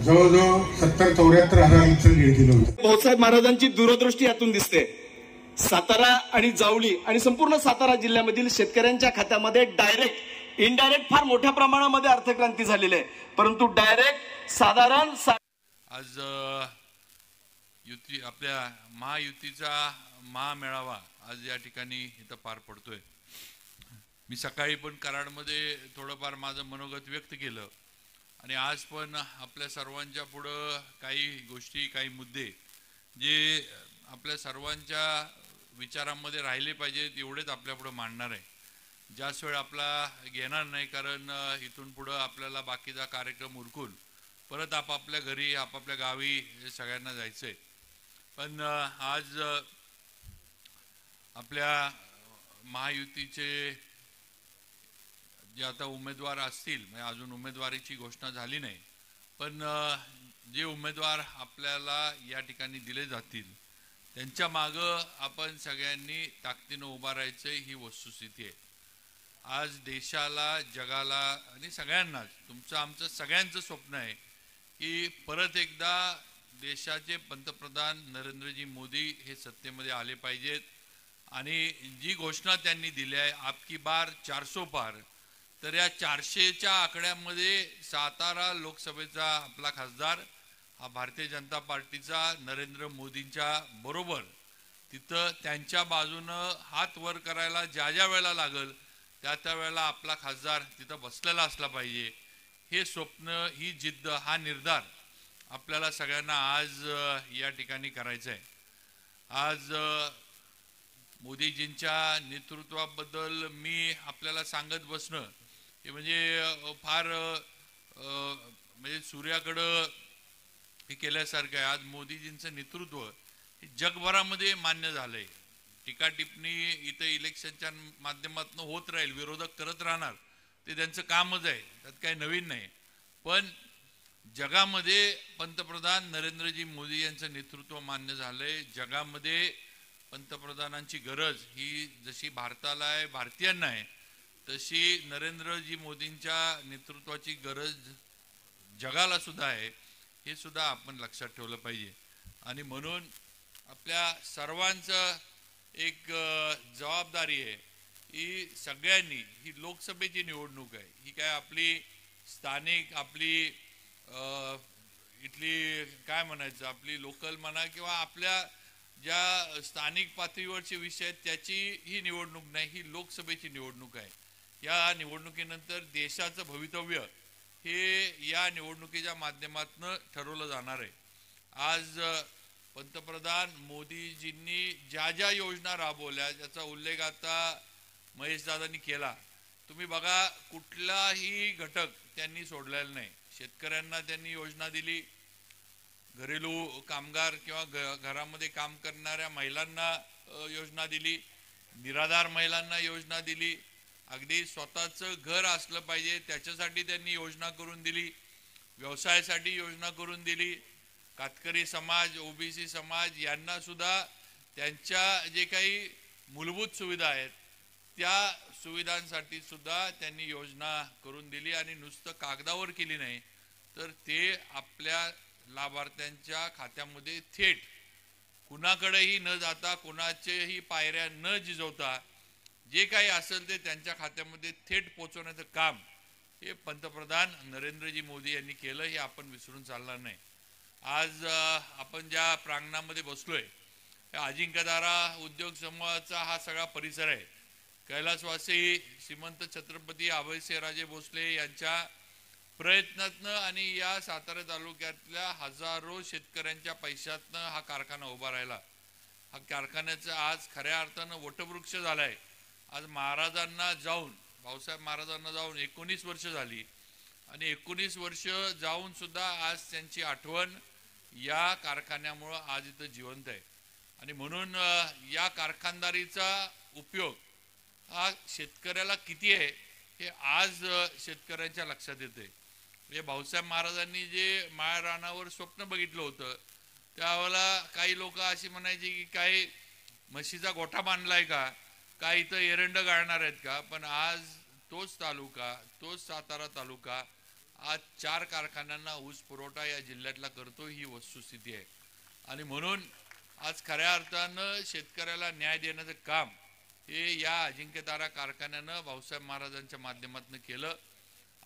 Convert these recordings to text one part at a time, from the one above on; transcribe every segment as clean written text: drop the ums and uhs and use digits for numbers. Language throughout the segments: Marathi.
जवळजवळ 70-74 हजार लीड दिलं होतं. भाऊसाहेब महाराजांची दूरदृष्टी यातून दिसते. सातारा आणि जावली आणि संपूर्ण सातारा जिल्ह्यामधील शेतकऱ्यांच्या खात्यामध्ये डायरेक्ट इनडायरेक्ट फार मोठ्या प्रमाणामध्ये अर्थक्रांती झालेली आहे, परंतु डायरेक्ट साधारण आज युती आपल्या महायुतीचा महामेळावा आज या ठिकाणी इथं पार पडतोय. मी सकाळी पण कराडमध्ये थोडंफार माझं मनोगत व्यक्त केलं आणि आज पण आपल्या सर्वांच्या पुढं काही गोष्टी काही मुद्दे जे आपल्या सर्वांच्या विचारांमध्ये राहिले पाहिजेत एवढेच आपल्या पुढं मांडणार आहे. जास्त वेळ आपला घेणार नाही, कारण इथून पुढं आपल्याला बाकीचा कार्यक्रम उरकून परत आपापल्या घरी आपापल्या गावी सगळ्यांना जायचं आहे. पण आज आपल्या महायुतीचे जे आता उमेदवार असतील, म्हणजे अजून उमेदवारीची घोषणा झाली नाही, पण जे उमेदवार आपल्याला या ठिकाणी दिले जातील त्यांच्या मागं आपण सगळ्यांनी ताकदीनं उभा राहायचं ही वस्तुस्थिती आहे. आज देशाला, जगाला आणि सगळ्यांनाच तुमचं आमचं सगळ्यांचं स्वप्न आहे की परत एकदा देशाचे पंतप्रधान नरेंद्रजी मोदी हे सत्तेमध्ये आले पाहिजेत आणि जी घोषणा त्यांनी दिली आहे आपकी बार 400 पार, तर या 400च्या आकड्यामध्ये सातारा लोकसभेचा आपला खासदार हा भारतीय जनता पार्टीचा नरेंद्र मोदींच्या बरोबर तिथं त्यांच्या बाजूनं हात वर करायला ज्या ज्या वेळेला लागल त्या वेळेला आपला खासदार तिथं बसलेला असला पाहिजे. हे स्वप्न, ही जिद्द, हा निर्धार आपल्याला सगळ्यांना आज या ठिकाणी करायचं आहे. आज मोदीजींच्या नेतृत्वाबद्दल मी आपल्याला सांगत बसणं हे म्हणजे फार म्हणजे सूर्याकडं हे केल्यासारखं आहे. आज मोदीजींचं नेतृत्व हे जगभरामध्ये मान्य झालंय. टीका टिप्पणी इथं इलेक्शनच्या माध्यमातून होत राहील, विरोधक करत राहणार, ते त्यांचं कामच आहे, त्यात काही नवीन नाही. पण जगामध्ये पंतप्रधान नरेंद्रजी मोदी यांचं नेतृत्व मान्य झालंय. जगामध्ये पंतप्रधानांची गरज ही जशी भारताला आहे, भारतीयांना आहे, तशी नरेंद्रजी मोदींच्या नेतृत्वाची गरज जगाला सुद्धा आहे. हे सुद्धा आपण लक्षात ठेवलं पाहिजे. आणि म्हणून आपल्या सर्वांचं एक जबाबदारी आहे की सगळ्यांनी, ही लोकसभेची निवडणूक आहे, ही काय आपली स्थानिक, आपली इथली काय म्हणायचं, आपली लोकल म्हणा किंवा आपल्या ज्या स्थानिक पातळीवरचे विषय आहेत त्याची ही निवडणूक नाही, ही लोकसभेची निवडणूक आहे. या निवडणुकीनंतर देशाचं भवितव्य हे या निवडणुकीच्या माध्यमातून ठरवलं जाणार आहे. आज पंतप्रधान मोदीजींनी ज्या ज्या योजना राबवल्या त्याचा उल्लेख आता महेशदादांनी केला. तुम्ही बघा, कुठलाही घटक त्यांनी सोडलेला नाही. शेतकऱ्यांना त्यांनी योजना दिली, घरेलू कामगार किंवा घरामध्ये काम करणाऱ्या महिलांना योजना दिली, निराधार महिलांना योजना दिली, अगदी स्वतःचं घर असलं पाहिजे त्याच्यासाठी त्यांनी योजना करून दिली, व्यवसायासाठी योजना करून दिली. कातकरी समाज, ओबीसी समाज यांना सुद्धा त्यांच्या जे काही मूलभूत सुविधा आहेत त्या सुविधांसाठी सुद्धा त्यांनी योजना करून दिली. आणि नुसतं कागदावर केली नाही, तर ते आपल्या लाभार्थ्यांच्या खात्यामध्ये थेट कुणाकडेही न जाता, कुणाचेही पायऱ्या न झिजवता जे काही असेल ते त्यांच्या खात्यामध्ये थेट पोहोचवण्याचं काम हे पंतप्रधान नरेंद्रजी मोदी यांनी केलं, हे आपण विसरून चालणार नाही. आज आपण ज्या प्रांगणामध्ये बसलोय, अजिंक्यतारा उद्योग समूहाचा हा सगळा परिसर आहे. कैलासवासी श्रीमंत छत्रपती अभयसिंहराजे भोसले यांच्या प्रयत्नातनं आणि या सातारा तालुक्यातल्या हजारो शेतकऱ्यांच्या पैशातनं हा कारखाना उभा राहिला. हा कारखान्याचा आज खऱ्या अर्थानं वटवृक्ष झालाय. आज महाराजांना जाऊन, भाऊसाहेब महाराजांना जाऊन 19 वर्ष झाली आणि 19 वर्ष जाऊन सुद्धा आज त्यांची आठवण या कारखान्यामुळं आज इथं जिवंत आहे. आणि म्हणून या कारखानदारीचा उपयोग हा शेतकऱ्याला किती आहे हे आज शेतकऱ्यांच्या लक्षात येते. म्हणजे भाऊसाहेब महाराजांनी जे माळ रानावर स्वप्न बघितलं होतं त्यावेळेला काही लोक अशी म्हणायची की काही म्हशीचा गोठा बांधलाय का, काय इथं एरंड गाळणार आहेत का. पण आज तोच तालुका, तोच सातारा तालुका आज 4 कारखान्यांना ऊस पुरवठा या जिल्ह्यातला करतो, ही वस्तुस्थिती आहे. आणि म्हणून आज खऱ्या अर्थानं शेतकऱ्याला न्याय देण्याचं काम हे या अजिंक्यतारा कारखान्यानं भाऊसाहेब महाराजांच्या माध्यमातून केलं.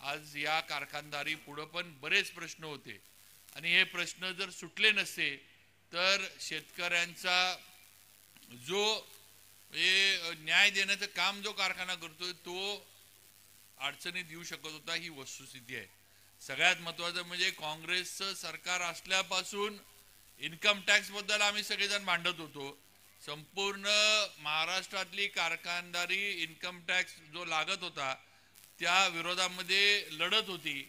आज या कारखानदारी पुढं पण बरेच प्रश्न होते आणि हे प्रश्न जर सुटले नसते तर शेतकऱ्यांचा जो न्याय देण्याचं काम जो कारखाना करतोय तो अडचणीत येऊ शकत होता, ही वस्तुस्थिती आहे. सगळ्यात महत्त्वाचं म्हणजे काँग्रेसचं सरकार असल्यापासून इन्कम टॅक्स बद्दल आम्ही सगळेजण भांडत होतो. संपूर्ण महाराष्ट्रातली कारखानदारी इन्कम टॅक्स जो लागत होता त्या विरोधामध्ये लढत होती.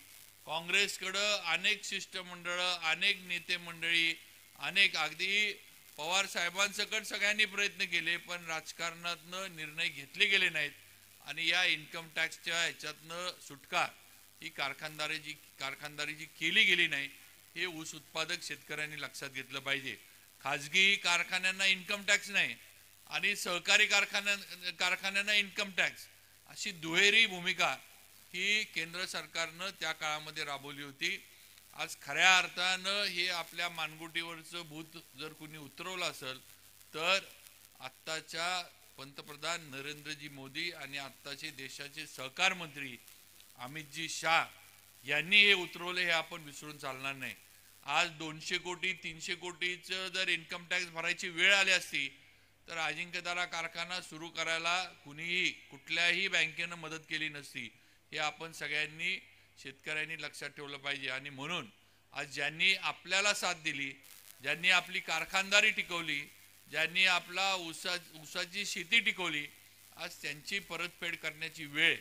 काँग्रेसकडं अनेक शिष्टमंडळं, अनेक नेते मंडळी, अनेक अगदी पवार साहेबांसकट सगळ्यांनी प्रयत्न केले, पण राजकारणातनं निर्णय घेतले गेले नाहीत. आणि या इन्कम टॅक्सच्या ह्याच्यातनं सुटका ही कारखानदारी जी केली गेली नाही हे ऊस उत्पादक शेतकऱ्यांनी लक्षात घेतलं पाहिजे. खाजगी कारखान्यांना इन्कम टॅक्स नाही आणि सहकारी कारखान्यांना इन्कम टॅक्स, अशी दुहेरी भूमिका ही केंद्र सरकारनं त्या काळामध्ये राबवली होती. आज खऱ्या अर्थानं हे आपल्या मानगुटीवरचं भूत जर कुणी उतरवलं असेल तर आत्ताच्या पंतप्रधान नरेंद्रजी मोदी आणि आत्ताचे देशाचे सहकार मंत्री अमितजी शाह यांनी हे उतरवले, हे आपण विसरून चालणार नाही. आज 200 कोटी 300 कोटीचं जर इन्कम टॅक्स भरायची वेळ आली असती तर अजिंक्यतारा कारखाना सुरू करायला कुणीही कुठल्याही बँकेनं मदत केली नसती. हे आपण सगळ्यांनी शेतकऱ्यांनी लक्षात ठेवलं पाहिजे. आणि म्हणून आज ज्यांनी आपल्याला साथ दिली, ज्यांनी आपली कारखानदारी टिकवली, ज्यांनी आपला ऊसाची शेती टिकवली, आज त्यांची परतफेड करण्याची वेळ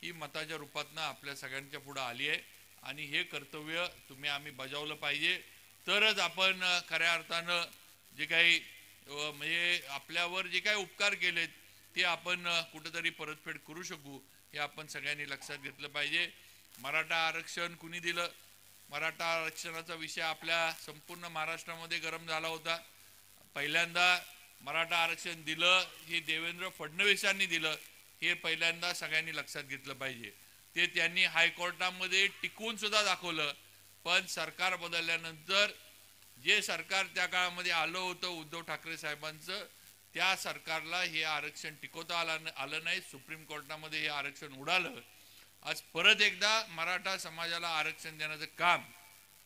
ही मताच्या रूपातनं आपल्या सगळ्यांच्या पुढे आली आहे. आणि हे कर्तव्य आम्ही बजावलं पाहिजे, तरच आपण खऱ्या अर्थानं जे काही म्हणजे आपल्यावर जे काही उपकार केलेत ते आपण कुठेतरी परतफेड करू शकू, हे आपण सगळ्यांनी लक्षात घेतलं पाहिजे. मराठा आरक्षण कुणी दिलं? मराठा आरक्षणाचा विषय आपल्या संपूर्ण महाराष्ट्रामध्ये गरम झाला होता. पहिल्यांदा मराठा आरक्षण दिलं हे देवेंद्र फडणवीसांनी दिलं, हे पहिल्यांदा सगळ्यांनी लक्षात घेतलं पाहिजे. ते त्यांनी हायकोर्टामध्ये टिकवून सुद्धा दाखवलं. पण सरकार बदलल्यानंतर जे सरकार त्या काळामध्ये आलं होतं उद्धव ठाकरे साहेबांचं, त्या सरकारला हे आरक्षण टिकवता आलं नाही. सुप्रीम कोर्टामध्ये हे आरक्षण उडालं. आज परत एकदा मराठा समाजाला आरक्षण देण्याचं काम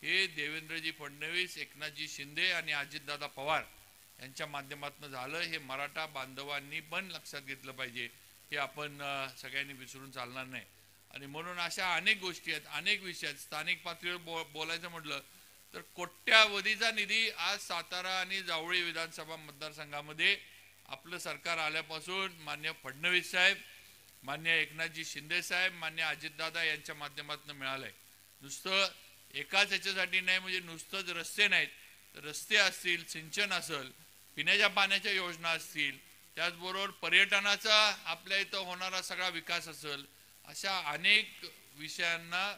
हे देवेंद्रजी फडणवीस, एकनाथजी शिंदे आणि अजितदादा पवार यांच्या माध्यमातून झालं. हे मराठा बांधवांनी पण लक्षात घेतलं पाहिजे, हे आपण सगळ्यांनी विसरून चालणार नाही. आणि म्हणून अशा अनेक गोष्टी आहेत, अनेक विषय आहेत. स्थानिक पातळीवर बोलायचं म्हटलं तर कोट्यावधीचा निधी आज सातारा आणि जावळी विधानसभा मतदारसंघामध्ये आपलं सरकार आल्यापासून मान्य फडणवीस साहेब, मान्य एकनाथजी शिंदे साहेब, मान्य अजितदादा यांच्या माध्यमातून मिळालंय. नुसतं एकाच ह्याच्यासाठी नाही, म्हणजे नुसतंच रस्ते नाहीत तर रस्ते असतील, सिंचन असेल, पिण्याच्या पाण्याच्या योजना असतील, त्याचबरोबर पर्यटनाचा आपल्या इथं होणारा सगळा विकास असेल, अशा अनेक विषयांना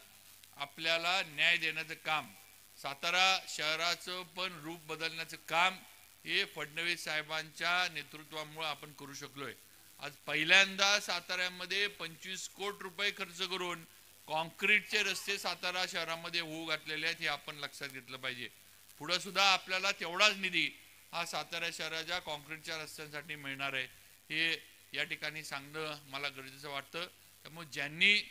आपल्याला न्याय देण्याचं काम, सातारा शहराचं पण रूप बदलण्याचं काम हे फडणवीस साहेबांच्या नेतृत्वामुळे आपण करू शकलोय. आज पहिल्यांदा साताऱ्यामध्ये 25 कोटी रुपये खर्च करून कॉन्क्रीटचे रस्ते सातारा शहरामध्ये होऊ घातलेले आहेत, हे आपण लक्षात घेतलं पाहिजे. पुढे सुद्धा आपल्याला तेवढाच निधी हा सातारा शहराच्या कॉन्क्रीटच्या रस्त्यांसाठी मिळणार आहे, हे या ठिकाणी सांगणं मला गरजेचं वाटतं. त्यामुळे ज्यांनी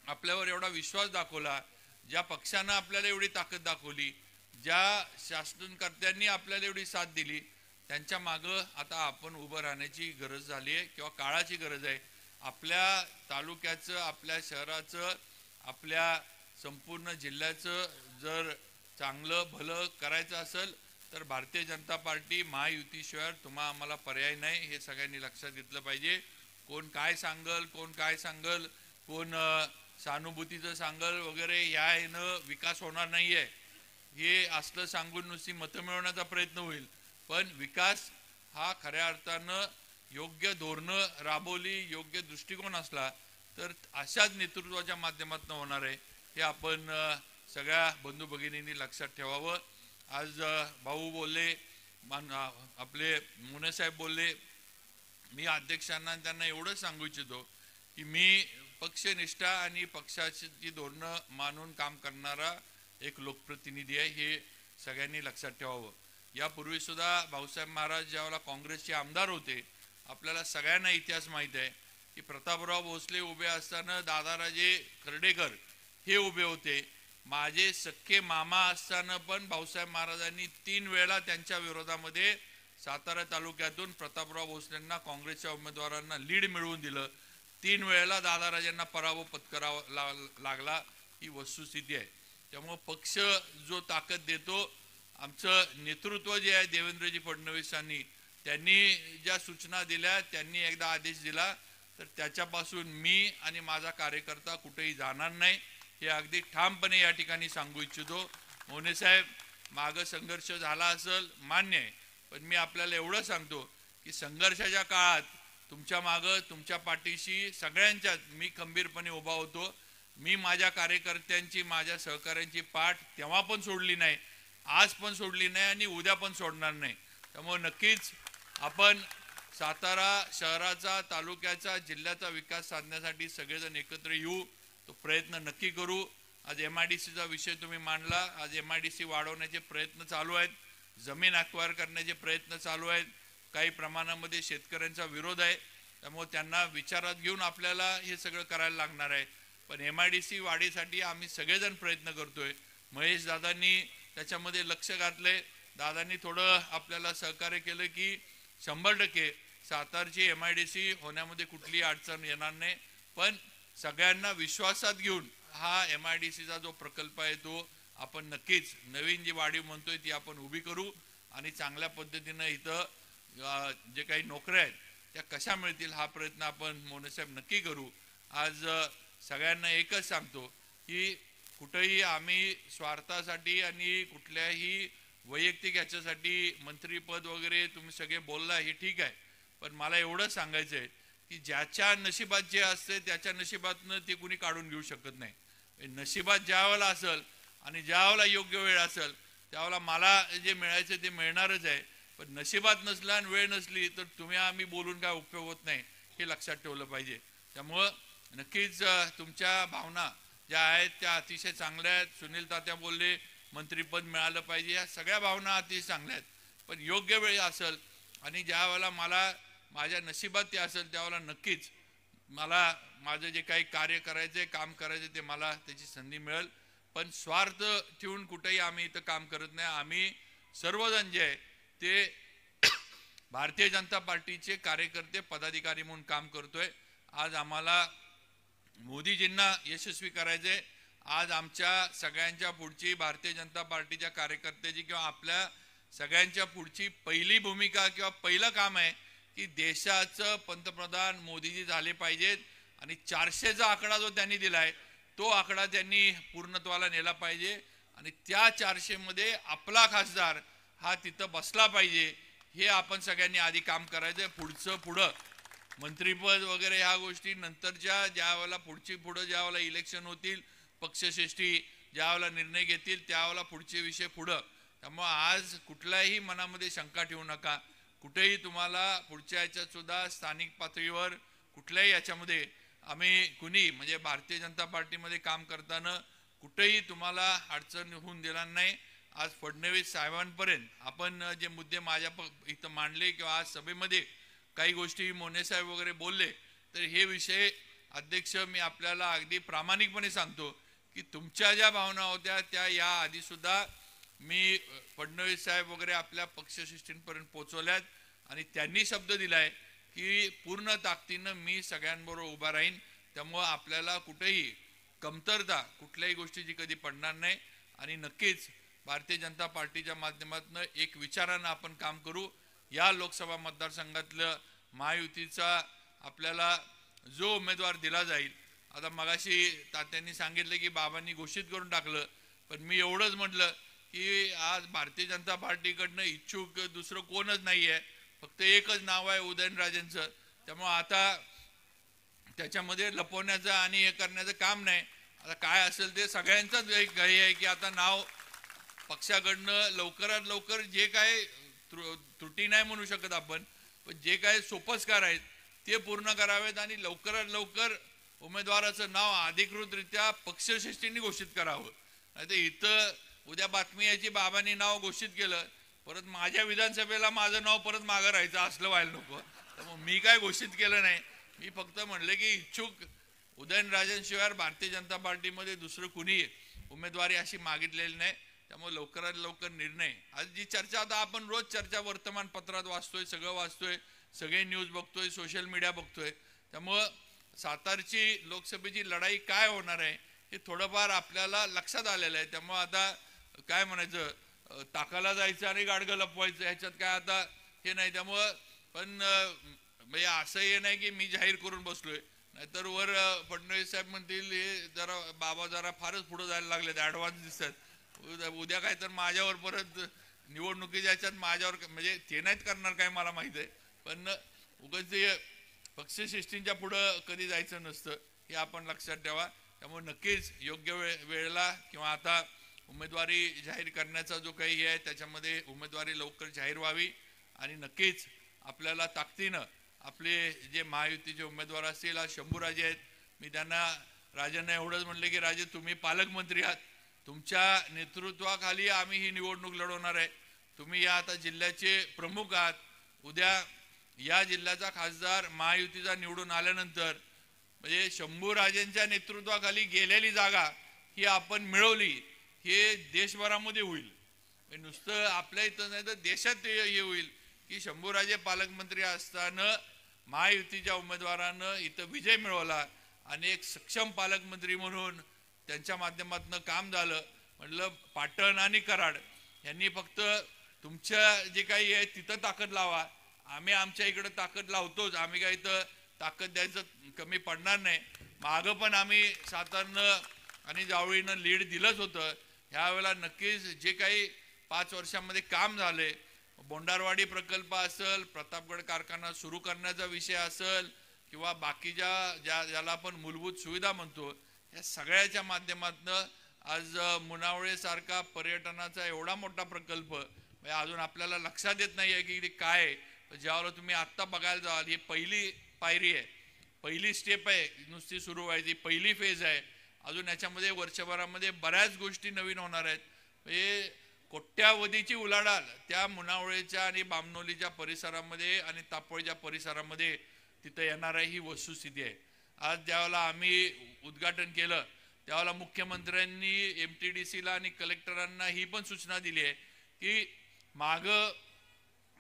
आपल्यावर एवढा विश्वास दाखवला, ज्या पक्षानं आपल्याला एवढी ताकद दाखवली, ज्या शासनकर्त्यांनी आपल्याला एवढी साथ दिली, त्यांच्या मागं आता आपण उभं राहण्याची गरज झाली आहे किंवा काळाची गरज आहे. आपल्या तालुक्याचं, आपल्या शहराचं, आपल्या संपूर्ण जिल्ह्याचं जर चांगलं भलं करायचं असेल तर भारतीय जनता पार्टी महायुतीशिवाय आम्हाला पर्याय नाही, हे सगळ्यांनी लक्षात घेतलं पाहिजे. कोण काय सांगल, कोण काय सांगल, कोण सहानुभूतीचं सांगल वगैरे, यानं विकास होणार नाही आहे. हे असलं सांगून नुसती मतं मिळवण्याचा प्रयत्न होईल. पण विकास हा खऱ्या अर्थानं योग्य धोरणं राबवली, योग्य दृष्टिकोन असला तर अशाच नेतृत्वाच्या माध्यमातून होणार आहे, हे आपण सगळ्या बंधू भगिनींनी लक्षात ठेवावं. आज भाऊ बोलले, आपले मुने साहेब बोलले. मी अध्यक्षांना त्यांना एवढंच सांगू इच्छितो की मी पक्षनिष्ठा आणि पक्षाची धोरणं मानून काम करणारा एक लोकप्रतिनिधी आहे, हे सगळ्यांनी लक्षात ठेवावं. यापूर्वी सुद्धा भाऊसाहेब महाराज ज्यावेळेला काँग्रेसचे आमदार होते, आपल्याला सगळ्यांना इतिहास माहीत आहे की प्रतापराव भोसले उभे असताना दादाराजे खर्डेकर हे उभे होते. माझे सख्खे मामा असताना पण भाऊसाहेब महाराजांनी 3 वेळा त्यांच्या विरोधामध्ये सातारा तालुक्यातून प्रतापराव भोसलेंना काँग्रेसच्या उमेदवारांना लीड मिळवून दिलं. 3 वेळेला दादाराजांना पराभव पत्करावा लागला, ही वस्तुस्थिती आहे. त्यामुळे पक्ष जो ताकद देतो, आमचं नेतृत्व जे आहे देवेंद्रजी फडणवीसांनी, त्यांनी ज्या सूचना दिल्या, त्यांनी एकदा आदेश दिला तर त्याच्यापासून मी आणि माझा कार्यकर्ता कुठेही जाणार नाही, हे अगदी ठामपणे या ठिकाणी सांगू इच्छितो. मोने साहेब, मागं संघर्ष झाला असेल मान्य आहे, पण मी आपल्याला एवढं सांगतो की संघर्षाच्या काळात तुमच्या मागं, तुमच्या पाठीशी सगळ्यांच्याच मी खंबीरपणे उभा होतो. मी माझ्या कार्यकर्त्यांची, माझ्या सहकाऱ्यांची पाठ तेव्हा पण सोडली नाही, आज पण सोडली नाही आणि उद्या पण सोडणार नाही. त्यामुळे नक्कीच आपण सातारा शहराचा, तालुक्याचा, जिल्ह्याचा विकास साधण्यासाठी सगळेजण एकत्र येऊ, तो प्रयत्न नक्की करू. आज MIDCचा विषय तुम्ही मांडला. आज MIDC वाढवण्याचे प्रयत्न चालू आहेत, जमीन अक्वायर करण्याचे प्रयत्न चालू आहेत. काही प्रमाणामध्ये शेतकऱ्यांचा विरोध आहे, त्यामुळे त्यांना विचारात घेऊन आपल्याला हे सगळं करायला लागणार आहे. पण MIDC वाढीसाठी आम्ही सगळेजण प्रयत्न करतोय. महेश दादांनी त्याच्यामध्ये लक्ष घातलंय, दादांनी थोडं आपल्याला सहकार्य केलं की 100% सातारची MIDC होण्यामध्ये कुठलीही अडचण येणार नाही. पण सगळ्यांना विश्वासात घेऊन हा MIDCचा जो प्रकल्प आहे तो आपण नक्कीच नवीन जी वाढीव म्हणतोय ती आपण उभी करू आणि चांगल्या पद्धतीनं इथं जे काही नोकऱ्या आहेत त्या कशा मिळतील हा प्रयत्न आपण मोनेसाहेब नक्की करू. आज सगळ्यांना एकच सांगतो की कुठेही आम्ही स्वार्थासाठी आणि कुठल्याही वैयक्तिक याच्यासाठी मंत्रीपद वगैरे तुम्ही सगळे बोलला हे ठीक आहे, पण मला एवढं सांगायचं आहे की ज्याच्या नशिबात जे असते त्याच्या नशिबातनं ते कुणी काढून घेऊ शकत नाही. नशिबात ज्या वेळेला असेल आणि ज्या वेळेला योग्य वेळ असेल त्यावेळेला मला जे मिळायचं ते मिळणारच आहे. पण नशिबात नसलं आणि वेळ नसली तर तुम्ही आम्ही बोलून काय उपयोग होत नाही, हे लक्षात ठेवलं पाहिजे. त्यामुळं नक्कीच तुमच्या भावना ज्या आहेत त्या अतिशय चांगल्या आहेत. सुनील तात्या बोलले मंत्रीपद मिळालं पाहिजे, या सगळ्या भावना अतिशय चांगल्या आहेत. पण योग्य वेळ असेल आणि ज्या वेळेला मला माझ्या नशिबात ते असेल त्यावेळेला नक्कीच मला माझं जे काही कार्य करायचं, काम करायचं ते मला त्याची संधी मिळेल. पण स्वार्थ ठेवून कुठेही आम्ही इथं काम करत नाही. आम्ही सर्वजण जे आहे ते भारतीय जनता पार्टीचे कार्यकर्ते, पदाधिकारी म्हणून काम करतोय. आज आम्हाला मोदीजींना यशस्वी करायचे. आज आमच्या सगळ्यांच्या पुढची भारतीय जनता पार्टीच्या कार्यकर्त्याची किंवा आपल्या सगळ्यांच्या पुढची पहिली भूमिका किंवा पहिलं काम आहे की देशाचं पंतप्रधान मोदीजी झाले पाहिजेत आणि 400चा आकडा जो त्यांनी दिलाय तो आकडा त्यांनी पूर्णत्वाला नेला पाहिजे आणि त्या 400 मध्ये आपला खासदार हा तिथं बसला पाहिजे. हे आपण सगळ्यांनी आधी काम करायचं. पुढं मंत्रीपद वगैरे ह्या गोष्टी नंतरच्या, ज्या वेळेला पुढं ज्या वेळेला इलेक्शन होतील, पक्षश्रेष्ठी ज्या वेळेला निर्णय घेतील त्यावेळेला पुढचे विषय पुढं. त्यामुळे आज कुठल्याही मनामध्ये शंका ठेवू नका. कुठेही तुम्हाला पुढच्या याच्यात सुद्धा स्थानिक पातळीवर कुठल्याही याच्यामध्ये आम्ही कुणी म्हणजे भारतीय जनता पार्टीमध्ये काम करताना कुठेही तुम्हाला अडचण होऊन देणार नाही. आज फडणवीस साहेबांपर्यंत आपण जे मुद्दे माझ्या इथं मांडले किंवा आज सभेमध्ये काही गोष्टी मोने साहेब वगैरे बोलले, तर हे विषय अध्यक्ष मी आपल्याला अगदी प्रामाणिकपणे सांगतो की तुमच्या ज्या भावना होत्या त्या या आधी सुद्धा मी फडणवीस साहेब वगैरे आपल्या पक्षश्रेष्ठींपर्यंत पोहोचवल्यात आणि त्यांनी शब्द दिलाय की पूर्ण ताकदीनं मी सगळ्यांबरोबर उभा राहीन. त्यामुळं आपल्याला कुठेही कमतरता कुठल्याही गोष्टीची कधी पडणार नाही आणि नक्कीच भारतीय जनता पार्टीच्या माध्यमातून एक विचारानं आपण काम करू. या लोकसभा मतदारसंघातलं महायुतीचा आपल्याला जो उमेदवार दिला जाईल, आता मगाशी तात्यांनी सांगितलं की बाबांनी घोषित करून टाकलं, पण मी एवढंच म्हटलं की आज भारतीय जनता पार्टीकडनं इच्छुक दुसरं कोणच नाही आहे, फक्त एकच नाव आहे उदयनराजेंचं. त्यामुळे आता त्याच्यामध्ये लपवण्याचं आणि हे करण्याचं काम नाही. आता काय असेल ते सगळ्यांचंच एक घाई आहे की आता नाव पक्षाकडनं लवकरात लवकर जे काय त्रुटी नाही म्हणू शकत आपण, पण जे काय सोपस्कार आहेत ते पूर्ण करावेत आणि लवकरात लवकर उमेदवाराचं नाव अधिकृतरित्या पक्षश्रेष्ठींनी घोषित करावं. नाही तर इथं उद्या बातमी याची बाबांनी नाव घोषित केलं, परत माझ्या विधानसभेला माझं नाव परत मागं राहायचं असलं व्हायला नको. त्यामुळे मी काय घोषित केलं नाही. मी फक्त म्हणलं की इच्छुक उदयनराजेंशिवाय भारतीय जनता पार्टीमध्ये दुसरं कुणी उमेदवारी अशी मागितलेली नाही. त्यामुळे लवकरात लवकर निर्णय. आज जी चर्चा आता आपण रोज चर्चा वर्तमानपत्रात वाचतोय, सगळं वाचतोय, सगळे न्यूज बघतोय, सोशल मीडिया बघतोय. त्यामुळं सातारची लोकसभेची लढाई काय होणार आहे हे थोडंफार आपल्याला लक्षात आलेलं आहे. त्यामुळे आता काय म्हणायचं, टाकाला जायचं आणि गाडगं लपवायचं ह्याच्यात काय आता हे नाही. त्यामुळं पण म्हणजे असं हे नाही की मी जाहीर करून बसलोय. नाहीतर वर फडणवीस साहेब म्हणतील हे जरा बाबा जरा फारच पुढे जायला लागलेत, ॲडव्हान्स दिसतात. उद्या काय तर माझ्यावर परत निवडणुकीच्या ह्याच्यात माझ्यावर म्हणजे ते नाहीत करणार काय मला माहिती आहे. पण उगाच ते पक्षश्रेष्ठींच्या पुढं कधी जायचं नसतं हे आपण लक्षात ठेवा. त्यामुळे नक्कीच योग्य वेळेला किंवा आता उमेदवारी जाहीर करण्याचा जो काही हे आहे त्याच्यामध्ये उमेदवारी लवकर जाहीर व्हावी. आणि नक्कीच आपल्याला ताकदीनं आपले जे महायुतीचे उमेदवार असतील, आज शंभूराजे आहेत, मी त्यांना राजांना एवढंच म्हणले की राजे तुम्ही पालकमंत्री आहात, तुमच्या नेतृत्वाखाली आम्ही ही निवडणूक लढवणार आहे. तुम्ही या आता जिल्ह्याचे प्रमुख आहात. उद्या या जिल्ह्याचा खासदार महायुतीचा निवडून आल्यानंतर म्हणजे शंभूराजेंच्या नेतृत्वाखाली गेलेली जागा ही आपण मिळवली हे देशभरामध्ये होईल. नुसतं आपल्या इथं नाही तर देशात हे होईल की शंभूराजे पालकमंत्री असताना महायुतीच्या उमेदवारानं इथं विजय मिळवला आणि एक सक्षम पालकमंत्री म्हणून त्यांच्या माध्यमातून काम झालं. म्हटलं पाटण आणि कराड यांनी फक्त तुमच्या जे काही आहे तिथं ताकद लावा, आम्ही आमच्या इकडं ताकद लावतोच, आम्ही काय इथं ताकद द्यायचं कमी पडणार नाही. मागं पण आम्ही सातारनं आणि जावळीनं लीड दिलंच होतं. ह्यावेळेला नक्कीच जे काही 5 वर्षांमध्ये काम झाले, बोंडारवाडी प्रकल्प असेल, प्रतापगड कारखाना सुरू करण्याचा विषय असेल किंवा बाकीच्या ज्याला आपण मूलभूत सुविधा म्हणतो, या सगळ्याच्या माध्यमातून आज मुनावळे सारखा पर्यटनाचा एवढा मोठा प्रकल्प अजून आपल्याला लक्षात येत नाही आहे की ते काय आहे. ज्यावेळेला तुम्ही आत्ता बघायला जाल ही पहिली पायरी आहे, पहिली स्टेप आहे, नुसती सुरू व्हायची पहिली फेज आहे. अजून याच्यामध्ये वर्षभरामध्ये बऱ्याच गोष्टी नवीन होणार आहेत. म्हणजे कोट्यावधीची उलाढाल त्या मुनावळेच्या आणि बामणोलीच्या परिसरामध्ये आणि तापळीच्या परिसरामध्ये तिथं येणार आहे ही वस्तुस्थिती आहे. आज ज्यावेळेला आम्ही उद्घाटन केलं त्यावेळेला मुख्यमंत्र्यांनी MTDCला आणि कलेक्टरांना ही पण सूचना दिली आहे की मागं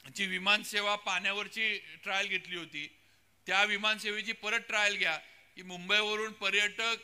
जी विमानसेवा पाण्यावरची ट्रायल घेतली होती त्या विमानसेवेची परत ट्रायल घ्या की मुंबईवरून पर्यटक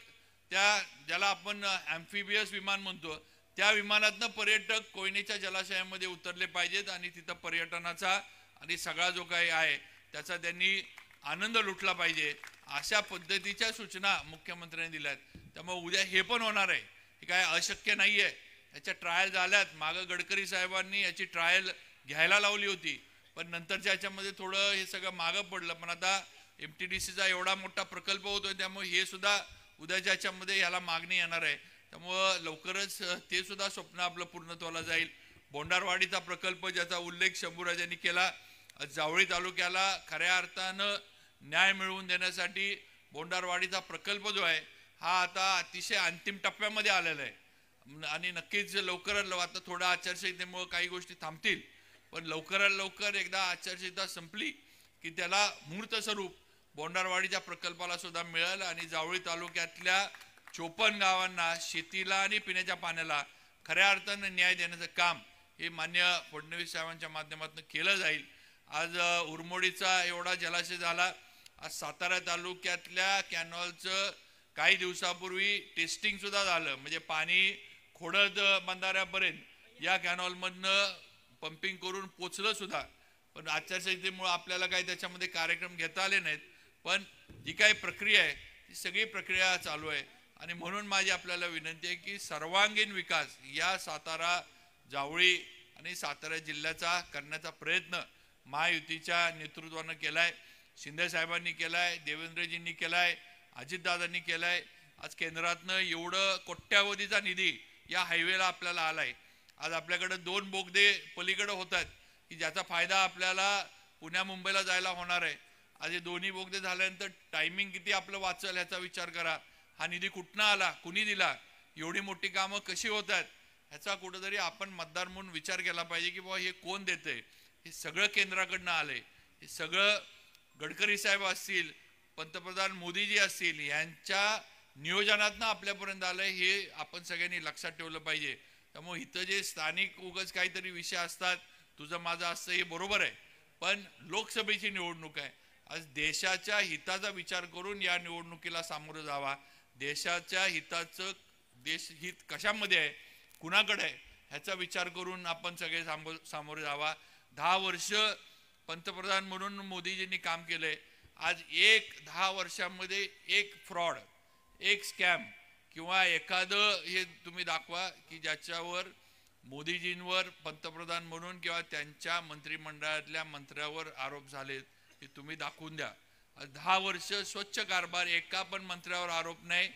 त्या ज्याला आपण ॲम्फिबियस विमान म्हणतो त्या विमानातनं पर्यटक कोयनेच्या जलाशयामध्ये उतरले पाहिजेत आणि तिथं पर्यटनाचा आणि सगळा जो काही आहे त्याचा त्यांनी आनंद लुटला पाहिजे. अशा पद्धतीच्या सूचना मुख्यमंत्र्यांनी दिल्यात. त्यामुळे उद्या हे पण होणार आहे, हे काय अशक्य नाही आहे. याच्या ट्रायल झाल्यात. मागं गडकरी साहेबांनी याची ट्रायल घ्यायला लावली होती पण नंतरच्या याच्यामध्ये थोडं हे सगळं मागं पडलं. पण आता MTDCचा एवढा मोठा प्रकल्प होतोय त्यामुळे हे सुद्धा उद्याच्या याच्यामध्ये याला मागणी येणार आहे. त्यामुळं लवकरच ते सुद्धा स्वप्न आपलं पूर्णत्वाला जाईल. बोंडारवाडीचा प्रकल्प ज्याचा उल्लेख शंभूराजांनी केला, जावळी तालुक्याला खऱ्या अर्थानं न्याय मिळवून देण्यासाठी बोंडारवाडीचा प्रकल्प जो आहे हा आता अतिशय अंतिम टप्प्यामध्ये आलेला आहे आणि नक्कीच लवकरात आता थोडा आचारसंहितेमुळे काही गोष्टी थांबतील पण लवकरात लवकर एकदा आचारसंहिता संपली की त्याला मूर्त स्वरूप बोंडारवाडीच्या प्रकल्पाला सुद्धा मिळेल आणि जावळी तालुक्यातल्या 54 गावांना शेतीला आणि पिण्याच्या पाण्याला खऱ्या अर्थानं न्याय देण्याचं काम हे मान्य फडणवीस साहेबांच्या माध्यमातून केलं जाईल. आज उरमोडीचा एवढा जलाशय झाला. आज सातारा तालुक्यातल्या कॅनॉलचं काही दिवसापूर्वी टेस्टिंग सुद्धा झालं. म्हणजे पाणी खोडद बंधाऱ्यापर्यंत या कॅनॉलमधनं पंपिंग करून पोचलं सुद्धा. पण आचारसंहितेमुळे आपल्याला काही त्याच्यामध्ये कार्यक्रम घेता आले नाहीत. पण जी काही प्रक्रिया आहे ती सगळी प्रक्रिया चालू आहे आणि म्हणून माझी आपल्याला विनंती आहे की सर्वांगीण विकास या सातारा जावळी आणि सातारा जिल्ह्याचा करण्याचा प्रयत्न महायुतीच्या नेतृत्वानं केलाय. शिंदे साहेबांनी केलाय, देवेंद्रजींनी केलाय, अजितदादांनी केलाय. आज केंद्रातनं एवढं कोट्यावधीचा निधी या हायवेला आपल्याला आलाय. आज आपल्याकडे 2 बोगदे पलीकडे होत आहेत की ज्याचा फायदा आपल्याला पुण्या मुंबईला जायला होणार आहे. आज हे दोन्ही बोगदे झाल्यानंतर टायमिंग किती आपलं वाचल ह्याचा विचार करा. हा निधी कुठनं आला, कुणी दिला, एवढी मोठी कामं कशी होत आहेत ह्याचा कुठंतरी आपण मतदार म्हणून विचार केला पाहिजे की बाबा हे कोण देतंय. हे सगळं केंद्राकडनं आलंय. हे सगळं गडकरी साहेब असतील, पंतप्रधान मोदीजी असतील यांच्या नियोजनातनं आपल्यापर्यंत आलंय. हे आपण सगळ्यांनी लक्षात ठेवलं पाहिजे. त्यामुळे इथं जे स्थानिक उगाच काहीतरी विषय असतात, तुझं माझं असतं हे बरोबर आहे, पण लोकसभेची निवडणूक आहे. आज देशाच्या हिताचा विचार करून या निवडणुकीला सामोरं जावा. देशाच्या हिताचं देशहित कशामध्ये आहे, कुणाकडे आहे ह्याचा विचार करून आपण सगळे सामोरे जावा. 10 वर्ष पंतप्रधान म्हणून मोदीजींनी काम केलंय. आज 10 वर्षांमध्ये एक फ्रॉड, एक स्कॅम किंवा एखादं हे तुम्ही दाखवा की ज्याच्यावर मोदीजींवर पंतप्रधान म्हणून किंवा त्यांच्या मंत्रिमंडळातल्या मंत्र्यावर आरोप झालेत, हे तुम्ही दाखवून द्या. 10 वर्ष स्वच्छ कारभार, एका पण मंत्र्यावर आरोप नाही,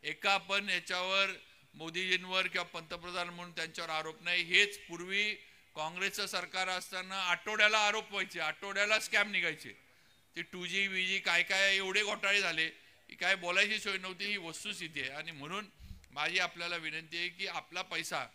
एका पण याच्यावर मोदीजींवर किंवा पंतप्रधान म्हणून त्यांच्यावर आरोप नाही. हेच पूर्वी काँग्रेसचं सरकार असताना आठवड्याला आरोप व्हायचे, आठवड्याला स्कॅम निघायचे. ते 2G VG काय काय एवढे घोटाळे झाले की काय बोलायची सोय नव्हती. ही वस्तुस्थिती आहे. आणि म्हणून माझी आपल्याला विनंती आहे की आपला पैसा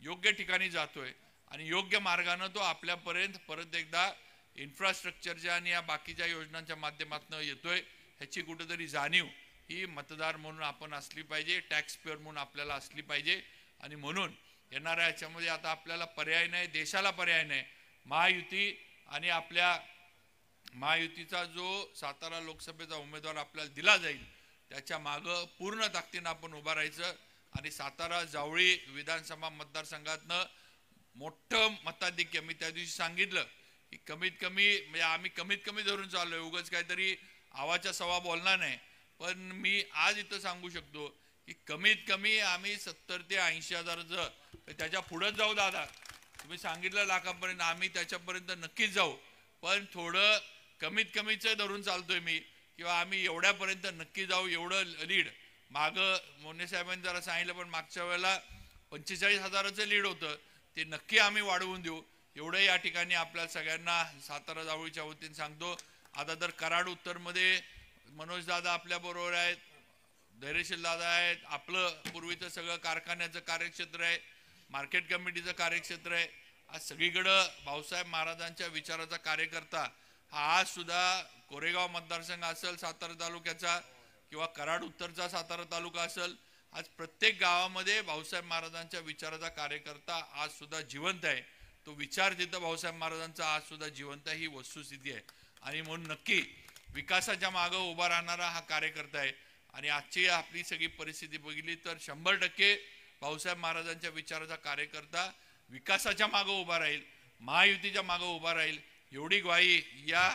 योग्य ठिकाणी जातोय आणि योग्य मार्गाने तो आपल्यापर्यंत परत एकदा इन्फ्रास्ट्रक्चरच्या आणि या बाकीच्या योजनांच्या माध्यमातून येतोय ह्याची कुठेतरी जाणीव ही मतदार म्हणून आपण असली पाहिजे, टॅक्स पेअर म्हणून आपल्याला असली पाहिजे. आणि म्हणून येणाऱ्या याच्यामध्ये आता आपल्याला पर्याय नाही, देशाला पर्याय नाही. महायुती आणि आपल्या महायुतीचा जो सातारा लोकसभेचा उमेदवार आपल्याला दिला जाईल त्याच्या मागं पूर्ण ताकदीनं आपण उभा राहायचं. आणि सातारा जावळी विधानसभा मतदारसंघातनं मोठं मताधिक्य, मी त्या दिवशी सांगितलं की कमीत कमी म्हणजे आम्ही कमीत कमी धरून चाललोय, उगाच काहीतरी आवाच्या सवा बोलणार नाही. पण मी आज इथं सांगू शकतो की कमीत कमी आम्ही 70 ते 80 हजाराचं, त्याच्या पुढेच जाऊ दादा. तुम्ही सांगितलं लाखापर्यंत, आम्ही त्याच्यापर्यंत नक्कीच जाऊ. पण थोडं कमीत कमीच धरून चालतोय मी, किंवा आम्ही एवढ्यापर्यंत नक्की जाऊ. एवढं लीड मागं मोने साहेबांनी जरा सांगितलं, पण मागच्या वेळेला 45 हजाराचं लीड होतं, ते नक्की आम्ही वाढवून देऊ. एवढं या ठिकाणी आपल्या सगळ्यांना सातारा जावळीच्या वतीने सांगतो. आता तर कराड उत्तरमध्ये मनोज दादा आपल्या बरोबर आहेत, धैर्यशील दादा आहेत, आपलं पूर्वीचं सगळं कारखान्याचं कार्यक्षेत्र आहे, मार्केट कमिटीचं कार्यक्षेत्र आहे. आज सगळीकडं भाऊसाहेब महाराजांच्या विचाराचा कार्यकर्ता हा आज सुद्धा कोरेगाव मतदारसंघ असेल सातारा तालुक्याचा किंवा कराड उत्तरचा सातारा तालुका असेल, आज प्रत्येक गावामध्ये भाऊसाहेब महाराजांच्या विचाराचा कार्यकर्ता आज सुद्धा जिवंत आहे. तो विचार जिथं भाऊसाहेब महाराजांचा आज सुद्धा जिवंत आहे, ही वस्तुस्थिती आहे. आणि म्हणून नक्की विकासाच्या मागं उभा राहणारा हा कार्यकर्ता आहे. आणि आजची आपली सगळी परिस्थिती बघितली तर 100% भाऊसाहेब महाराजांच्या विचाराचा कार्यकर्ता विकासाच्या मागं उभा राहील, महायुतीच्या मागं उभा राहील. एवढी ग्वाही या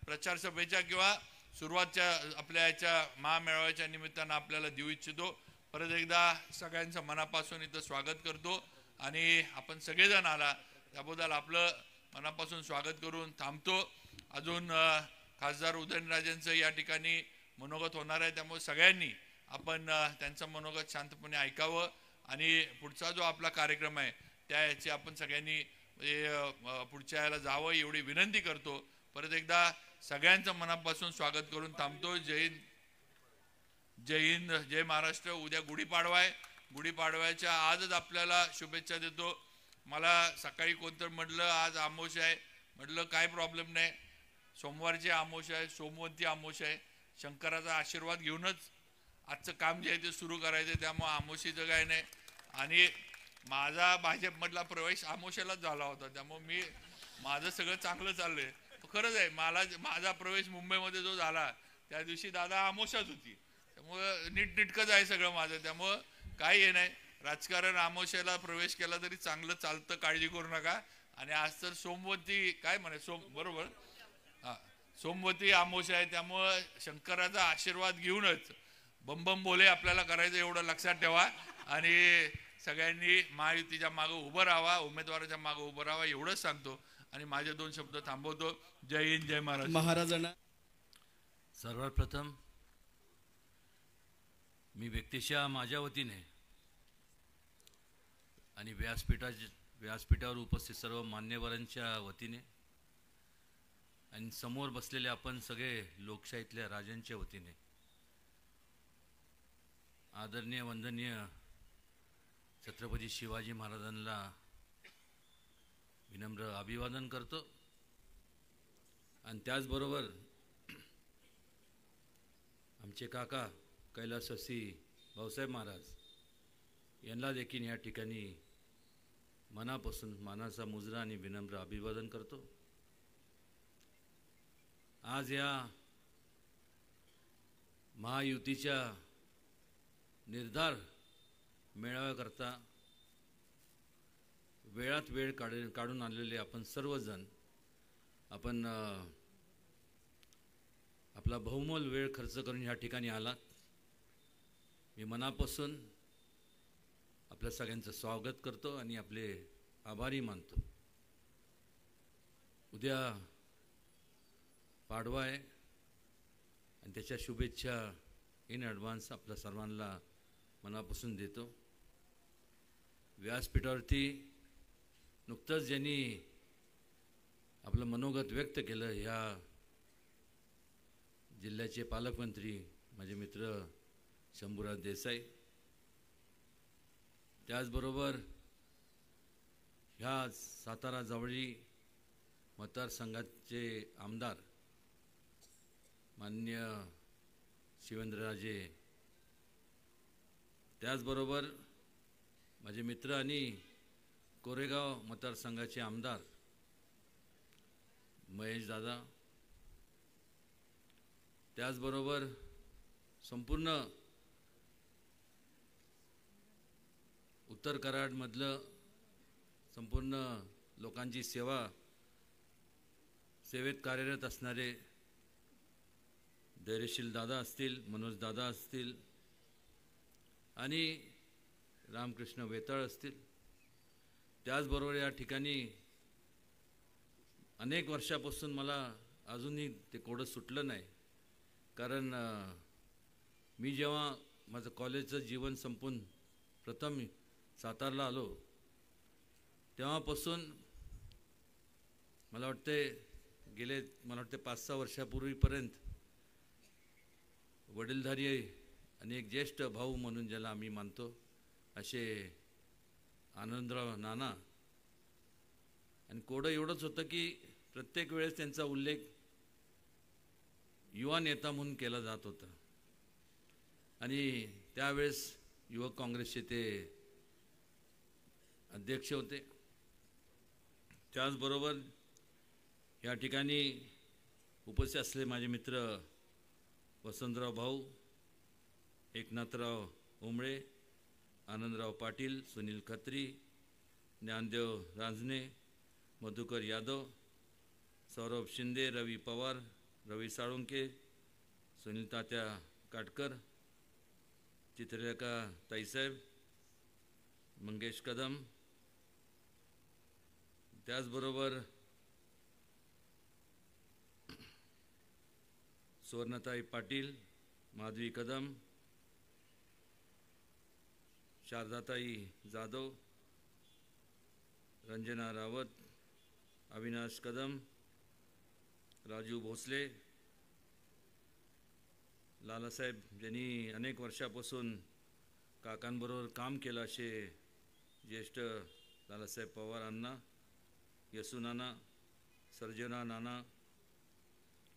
प्रचार सभेच्या किंवा सुरुवातच्या आपल्या याच्या महामेळाव्याच्या निमित्तानं आपल्याला देऊ इच्छितो. परत एकदा सगळ्यांचं मनापासून इथं स्वागत करतो. आणि आपण सगळेजण आला त्याबद्दल आपलं मनापासून स्वागत करून थांबतो. अजून खासदार उदयनराजेंचं या ठिकाणी मनोगत होणार आहे, त्यामुळे सगळ्यांनी आपण त्यांचं मनोगत शांतपणे ऐकावं आणि पुढचा जो आपला कार्यक्रम आहे त्या याची आपण सगळ्यांनी पुढच्या याला जावं एवढी विनंती करतो. परत एकदा सगळ्यांचं मनापासून स्वागत करून थांबतो. जय हिंद, जय हिंद, जय महाराष्ट्र. उद्या गुढीपाडवा आहे, गुढीपाडव्याच्या आजच आपल्याला शुभेच्छा देतो. मला सकाळी कोणतं म्हटलं आज आमोश आहे, म्हटलं काय प्रॉब्लेम नाही, सोमवारची आमोश आहे, सोमवंती आमोश आहे, शंकराचा आशीर्वाद घेऊनच आजचं काम जे आहे ते सुरू करायचं, त्यामुळे आमोशीचं काय नाही. आणि माझा भाजपमधला प्रवेश आमोशालाच झाला होता, त्यामुळे माझं सगळं चांगलं चाललंय. खरंच आहे, माझा प्रवेश मुंबईमध्ये जो झाला त्या दिवशी दादा आमोशाच होती, त्यामुळं नीटनीटकंच आहे सगळं माझं. त्यामुळं काही हे नाही, राजकारण आमोशाला प्रवेश केला तरी चांगलं चालतं, काळजी करू नका. आणि आज तर सोमवती काय म्हणे बरोबर हां सोमवती आमोश आहे, त्यामुळं शंकराचा आशीर्वाद घेऊनच बंबम बोले आपल्याला करायचं एवढं लक्षात ठेवा. आणि सगळ्यांनी महायुतीच्या मागं उभं राहावा, उमेदवाराच्या मागं उभं राहावा एवढंच सांगतो आणि माझे 2 शब्द थांबवतो. जय हिंद, जय महाराज. महाराजांना सर्वप्रथम मी व्यक्तिशः माझ्या वतीने आणि व्यासपीठावर उपस्थित सर्व मान्यवरांच्या वतीने आणि समोर बसलेले आपण सगळे लोकशाहीतल्या राजांच्या वतीने आदरणीय वंदनीय छत्रपती शिवाजी महाराजांना विनम्र अभिवादन करतो आणि त्याचबरोबर आमचे काका कैलासवासी भाऊसाहेब महाराज यांना देखील या ठिकाणी मनापासून मानाचा मुजरा आणि विनम्र अभिवादन करतो। आज या महायुतीच्या निर्धार मेळाव्याकरता वेळात वेळ काढून आलेले आपण सर्वजण आपण आपला बहुमोल वेळ खर्च करून ह्या ठिकाणी आलात। मी मनापासून आपल्या सगळ्यांचं स्वागत करतो आणि आपले आभारी मानतो। उद्या पाडवा आहे आणि त्याच्या शुभेच्छा इन ॲडव्हान्स आपल्या सर्वांना मनापासून देतो। व्यासपीठावरती नुकतंच ज्यांनी आपलं मनोगत व्यक्त केलं ह्या जिल्ह्याचे पालकमंत्री माझे मित्र शंभूराज देसाई, त्याचबरोबर ह्या सातारा जावळी मतदारसंघाचे आमदार माननीय शिवेंद्रराजे, त्याचबरोबर माझे मित्र आणि कोरेगाव मतदारसंघाचे आमदार महेश दादा, त्याचबरोबर संपूर्ण उत्तर कराडमधलं संपूर्ण लोकांची सेवेत कार्यरत असणारे धैर्यशील दादा असतील, मनोज दादा असतील आणि रामकृष्ण वेताळ असतील, त्याचबरोबर या ठिकाणी अनेक वर्षापासून मला अजूनही ते कोडं सुटलं नाही, कारण मी जेव्हा माझं कॉलेजचं जीवन संपून प्रथम सातारला आलो तेव्हापासून मला वाटते गेले 5-6 वर्षापूर्वीपर्यंत वडीलधारी आणि एक ज्येष्ठ भाऊ म्हणून ज्याला आम्ही मानतो असे आनंदराव नाना, आणि कोडं एवढंच होतं की प्रत्येक वेळेस त्यांचा उल्लेख युवा नेता म्हणून केला जात होता आणि त्यावेळेस युवक काँग्रेसचे ते अध्यक्ष होते। त्याचबरोबर या ठिकाणी उपस्थित असलेले माझे मित्र वसंतराव भाऊ, एकनाथराव उमळे, आनंदराव पाटील, सुनील खत्री, ज्ञानदेव रांजणे, मधुकर यादव, सौरभ शिंदे, रवी पवार, रवी साळुंके, सुनील तात्या काटकर, चित्रलेखा ताईसाहेब, मंगेश कदम, त्याचबरोबर सुवर्णताई पाटील, माधवी कदम, शारदाताई जाधव, रंजना रावत, अविनाश कदम, राजू भोसले, लालासाहेब ज्यांनी अनेक वर्षापासून काकांबरोबर काम केलं असे ज्येष्ठ लालासाहेब पवार अण्णा, यसू नाना, सर्जना नाना,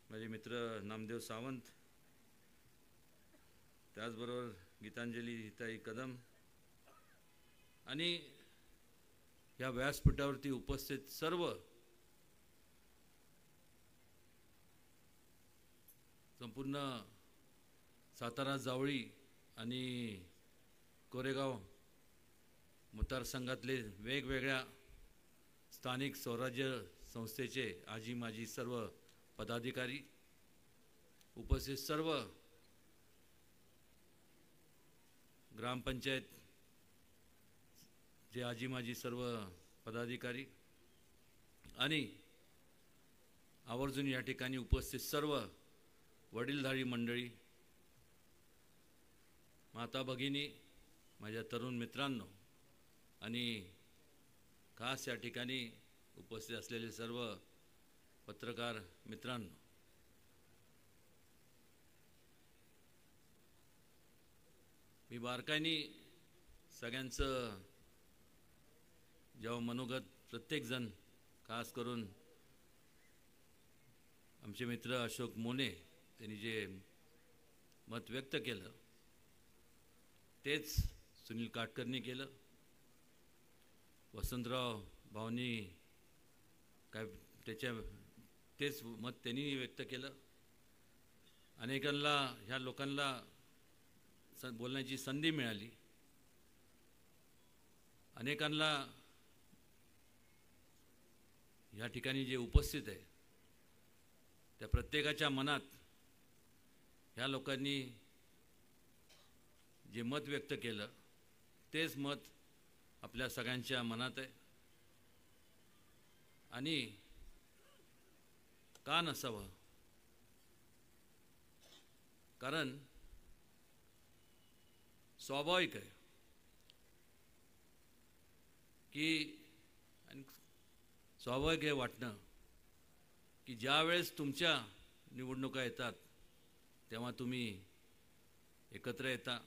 माझे मित्र नामदेव सावंत, त्याचबरोबर गीतांजली ताई कदम आणि या व्यासपीठावरती उपस्थित सर्व संपूर्ण सातारा जावळी आणि कोरेगाव मतदारसंघातले वेगवेगळ्या स्थानिक स्वराज्य संस्थेचे आजी माजी सर्व पदाधिकारी, उपस्थित सर्व ग्रामपंचायत जे आजी माजी सर्व पदाधिकारी आणि आवर्जून या ठिकाणी उपस्थित सर्व वडीलधारी मंडळी, माता भगिनी, माझ्या तरुण मित्रांनो आणि खास या ठिकाणी उपस्थित असलेले सर्व पत्रकार मित्रांनो, मी बारकाईने सगळ्यांचं जेव्हा मनोगत प्रत्येकजण, खास करून आमचे मित्र अशोक मोने त्यांनी जे मत व्यक्त केलं तेच सुनील काटकरनी केलं, वसंतराव भाऊनी काय तेच मत त्यांनी व्यक्त केलं. अनेकांना ह्या लोकांना बोलण्याची संधी मिळाली. अनेकांना या ठिकाणी जे उपस्थित आहे त्या प्रत्येकाच्या मनात ह्या लोकांनी जे मत व्यक्त केलं तेच मत आपल्या सगळ्यांच्या मनात आहे. आणि का नसावं, कारण स्वाभाविक आहे की आणि स्वाभाविक आहे वाटणं की ज्या वेळेस तुमच्या निवडणुका येतात तेव्हा तुम्ही एकत्र येता,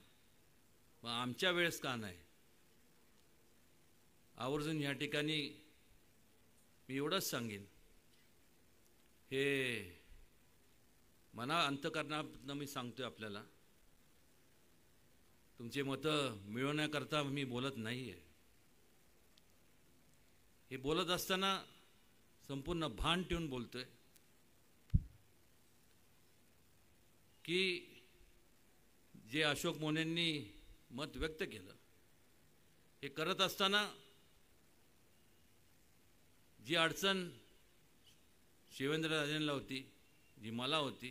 मग आमच्या वेळेस का नाही. आवर्जून ह्या ठिकाणी मी एवढंच सांगेन, हे मना अंतःकरणातून मी सांगतोय आपल्याला, तुमचे मतं मिळवण्याकरता मी बोलत नाही आहे. हे बोलत असताना संपूर्ण भान ठेवून बोलतोय की जे अशोक मोनेंनी मत व्यक्त केलं हे करत असताना जी अडचण शिवेंद्रराजेंना होती, जी मला होती,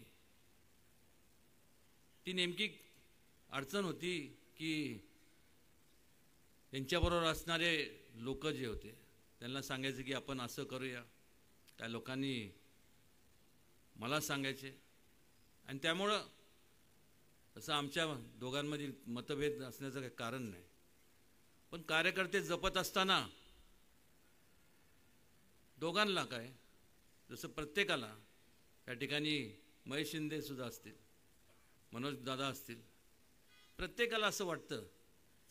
ती नेमकी अडचण होती की त्यांच्याबरोबर असणारे लोक जे होते त्यांना सांगायचे की आपण असं करूया. त्या लोकांनी मला सांगायचे आणि त्यामुळं असं आमच्या दोघांमधील मतभेद असण्याचं काही कारण नाही. पण कार्यकर्ते जपत असताना दोघांना काय, जसं प्रत्येकाला त्या ठिकाणी महेश शिंदे सुद्धा असतील, मनोज दादा असतील, प्रत्येकाला असं वाटतं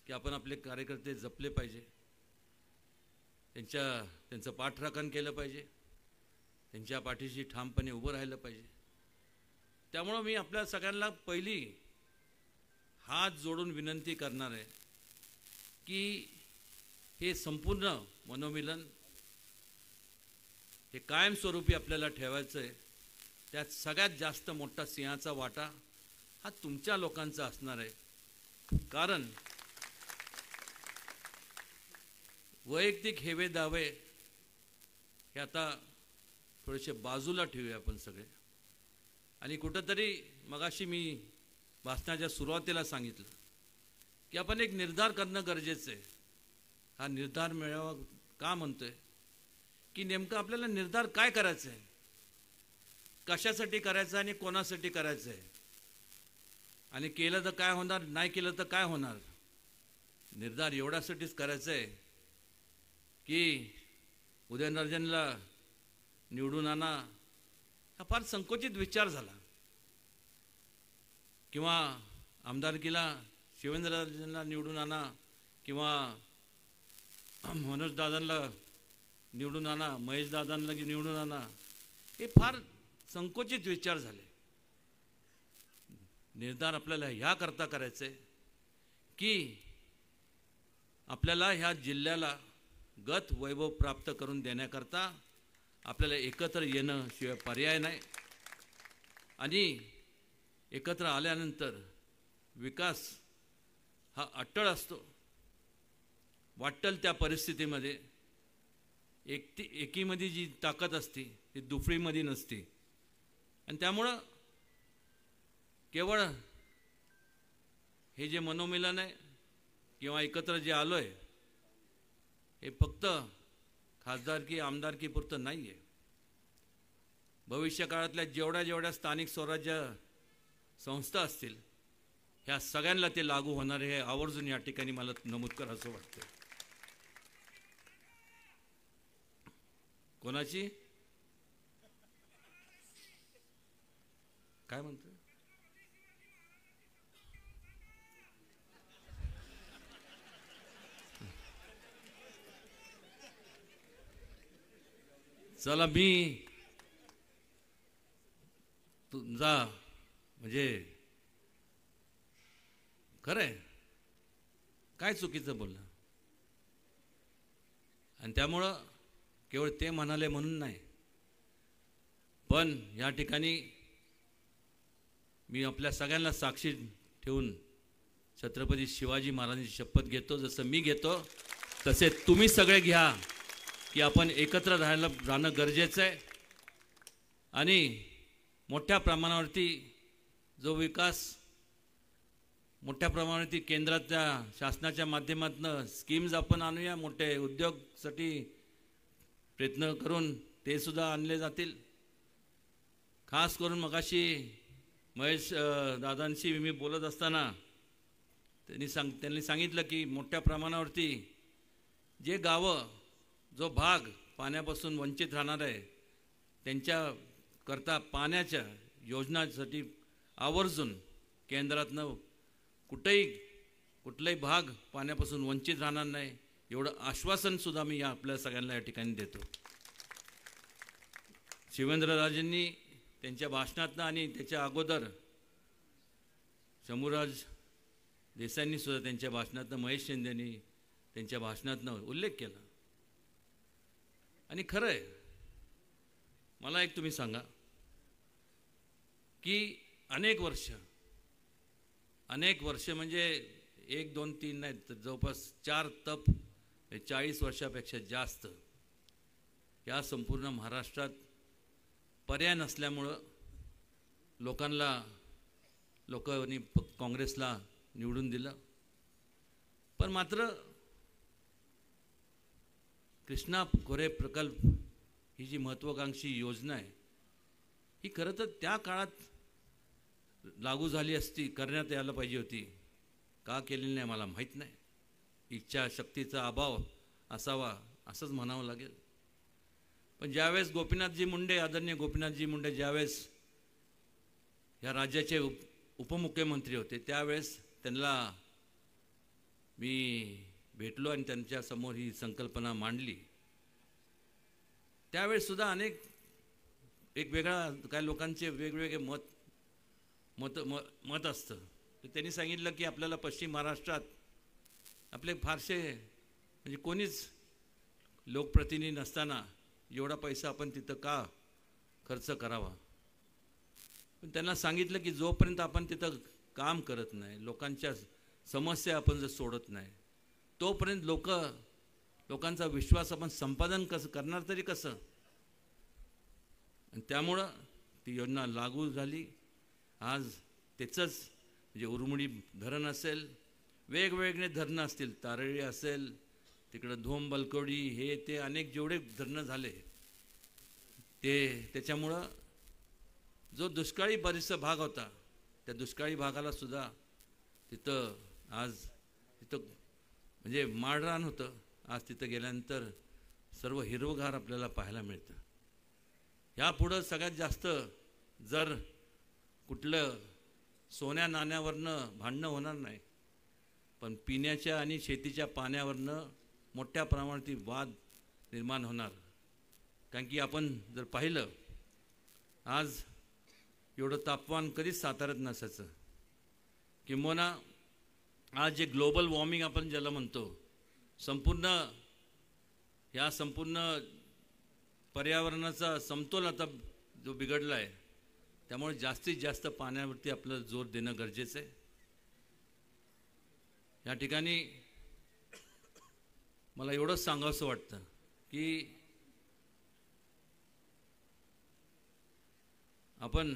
की आपण आपले कार्यकर्ते जपले पाहिजे, त्यांचं पाठराखण केलं पाहिजे, त्यांच्या पाठीशी ठामपणे उभं राहिलं पाहिजे. त्यामुळं मी आपल्या सगळ्यांना पहिली हात जोडून विनंती करणार आहे की हे संपूर्ण मनोमिलन हे कायमस्वरूपी आपल्याला ठेवायचं आहे. त्यात सगळ्यात जास्त मोठा सिंहाचा वाटा हा तुमच्या लोकांचा असणार आहे. कारण वैयक्तिक हेवे दावे हे आता थोडेसे बाजूला ठेवूया आपण सगळे. आणि कुठंतरी मगाशी मी भाषणाच्या सुरुवातीला सांगितलं की आपण एक निर्धार करणं गरजेचं आहे. हा निर्धार मिळावा का म्हणतोय की नेमकं आपल्याला निर्धार काय करायचा आहे, कशासाठी करायचं आणि कोणासाठी करायचं आहे, आणि केलं तर काय होणार, नाही केलं तर काय होणार. निर्धार एवढ्यासाठीच करायचं आहे की उदयनराजेंना निवडून आणा हा फार संकोचित विचार झाला, किंवा आमदारकीला शिवेंद्रराजेंना निवडून आणा किंवा मनोज दादांना निवडून आणा, महेश दादांना निवडून आणा, हे फार संकोचित विचार झाले. निर्धार आपल्याला ह्याकरता करायचं आहे की आपल्याला ह्या जिल्ह्याला गत वैभव प्राप्त करून देण्याकरता आपल्याला एकत्र येणं शिवाय पर्याय नाही. आणि एकत्र आल्यानंतर विकास हा अट्टळ असतो. वाटेल त्या परिस्थितीमध्ये एकीमध्ये जी ताकद असते ती दुफळीमध्ये नसते. आणि त्यामुळं केवळ हे जे मनोमिलन आहे किंवा एकत्र जे आलो आहे हे फक्त खासदारकी आमदारकीपुरतं नाही आहे. भविष्य काळातल्या जेवढ्या स्थानिक स्वराज्य संस्था असतील ह्या सगळ्यांना ते लागू होणार आहे, हे आवर्जून या ठिकाणी मला नमूद करावं वाटतं. कोणाची काय म्हणतो? चला मी तुमचा म्हणजे खरंय काय चुकीचं बोललं, आणि त्यामुळं केवळ ते म्हणाले म्हणून नाही, पण या ठिकाणी मी आपल्या सगळ्यांना साक्षी ठेवून छत्रपती शिवाजी महाराजांची शपथ घेतो. जसं मी घेतो तसे तुम्ही सगळे घ्या की आपण एकत्र राहणं गरजेचं आहे, आणि मोठ्या प्रमाणावरती जो विकास मोठ्या प्रमाणावरती केंद्राच्या शासनाच्या माध्यमातून स्कीम्स आपण आणूया, मोठे उद्योगसाठी प्रयत्न करून ते सुद्धा आणले जातील. खास करून मगाशी महेश दादांशी मी बोलत असताना त्यांनी सांगितलं की मोठ्या प्रमाणावरती जे गावं जो भाग पाण्यापासून वंचित राहणार आहे त्यांच्याकरता पाण्याच्या योजनांसाठी आवर्जून केंद्रातनं कुठलाही भाग पाण्यापासून वंचित राहणार नाही एवढं आश्वासनसुद्धा मी आपल्या सगळ्यांना या ठिकाणी देतो. शिवेंद्रराजेंनी त्यांच्या भाषणातनं आणि त्याच्या अगोदर शंभूराज देसाईंनी सुद्धा त्यांच्या भाषणातनं, महेश शिंदेंनी त्यांच्या भाषणातनं उल्लेख केला. आणि खरं आहे, मला एक तुम्ही सांगा की अनेक वर्ष म्हणजे 1, 2, 3 नाही तर जवळपास 4 तप 40 वर्षापेक्षा जास्त या संपूर्ण महाराष्ट्रात पर्याय नसल्यामुळं लोकांनी काँग्रेसला निवडून दिलं. पण मात्र कृष्णा खोरे प्रकल्प ही जी महत्त्वाकांक्षी योजना आहे ही खरं तर त्या काळात लागू झाली असती, करण्यात यायला पाहिजे होती. का केलेली नाही मला माहीत नाही. इच्छाशक्तीचा अभाव असावा असंच म्हणावं लागेल. पण ज्यावेळेस आदरणीय गोपीनाथजी मुंडे ज्यावेळेस या राज्याचे उपमुख्यमंत्री होते त्यावेळेस त्यांना मी भेटलो आणि त्यांच्यासमोर ही संकल्पना मांडली. त्यावेळेससुद्धा काही लोकांचे वेगवेगळे मत असतं. तर त्यांनी सांगितलं की आपल्याला पश्चिम महाराष्ट्रात आपले फारसे म्हणजे कोणीच लोकप्रतिनिधी नसताना एवढा पैसा आपण तिथं का खर्च करावा. पण त्यांना सांगितलं की जोपर्यंत आपण तिथं काम करत नाही, लोकांच्या समस्या आपण जर सोडत नाही, तोपर्यंत लोकांचा विश्वास आपण संपादन करणार तरी कसं. आणि त्यामुळं ती योजना लागू झाली. आज त्याचंच म्हणजे उरुमडी धरण असेल, वेगवेगळे धरणं असतील, तारळी असेल, तिकडं धोम बलकवडी, हे ते अनेक जेवढे धरणं झाले त्याच्यामुळं जो दुष्काळी बराचसा भाग होता त्या दुष्काळी भागाला सुद्धा तिथं म्हणजे माळरान होतं. आज तिथं गेल्यानंतर सर्व हिरवगार आपल्याला पाहायला मिळतं. यापुढं सगळ्यात जास्त जर कुठलं सोन्या नाण्यावरनं भांडणं होणार नाही, पण पिण्याच्या आणि शेतीच्या पाण्यावरनं मोठ्या प्रमाणात वाद निर्माण होणार. कारण की आपण जर पाहिलं आज एवढं तापमान कधीच साताऱ्यात नसायचं. किंबहुना आज जे ग्लोबल वॉर्मिंग आपण ज्याला म्हणतो, संपूर्ण पर्यावरणाचा समतोल आता जो बिघडला आहे, त्यामुळे जास्तीत जास्त पाण्यावरती आपलं जोर देणं गरजेचं आहे. या ठिकाणी मला एवढंच सांगावंसं वाटतं की आपण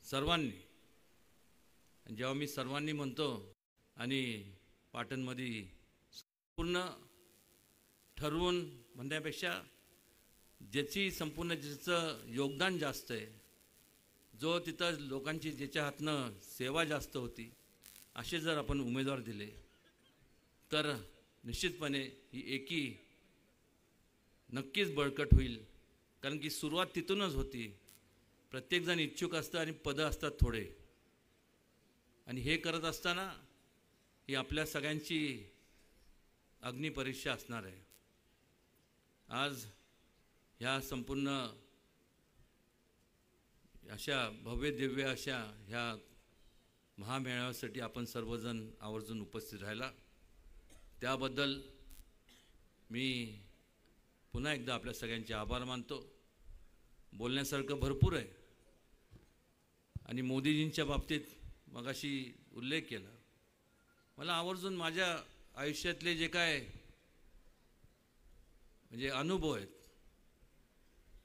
सर्वांनी, जेव्हा मी सर्वांनी म्हणतो आणि पाटणमध्ये पूर्ण ठरवून म्हणण्यापेक्षा ज्याचं योगदान जास्त आहे, जो तिथं लोकांची ज्याच्या हातनं सेवा जास्त होती, असे जर आपण उमेदवार दिले तर निश्चितपणे ही एकी नक्कीच बळकट होईल. कारण की सुरुवात तिथूनच होती. प्रत्येकजण इच्छुक असतं आणि पदं असतात थोडे, आणि हे करत असताना ही आपल्या सगळ्यांची अग्निपरीक्षा असणार आहे. आज ह्या संपूर्ण अशा भव्य दिव्य अशा ह्या महामेळाव्यासाठी आपण सर्वजण आवर्जून उपस्थित राहिला, त्याबद्दल मी पुन्हा एकदा आपल्या सगळ्यांचे आभार मानतो. बोलण्यासारखं भरपूर आहे आणि मोदीजींच्या बाबतीत मगाशी उल्लेख केला. मला आवर्जून माझ्या आयुष्यातले जे काय म्हणजे अनुभव आहेत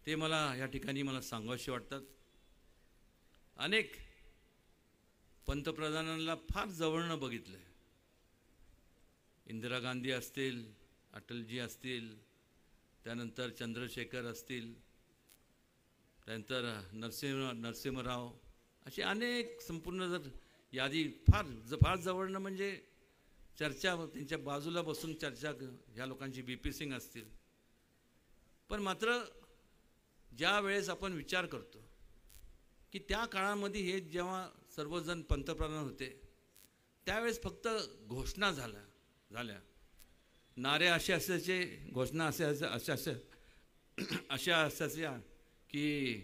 ते मला या ठिकाणी मला सांगावेसे वाटतात. अनेक पंतप्रधानांना फार जवळनं बघितलं आहे. इंदिरा गांधी असतील, अटलजी असतील, त्यानंतर चंद्रशेखर असतील, त्यानंतर नरसिंहराव, असे अनेक संपूर्ण जर यादी फार जवळनं म्हणजे चर्चा त्यांच्या बाजूला बसून चर्चा ह्या लोकांची BP सिंग असतील. पण मात्र ज्या वेळेस आपण विचार करतो की त्या काळामध्ये हे जेव्हा सर्वजण पंतप्रधान होते त्यावेळेस फक्त घोषणा झाल्या, नारे असे असायचे, घोषणा अशा असायच्या की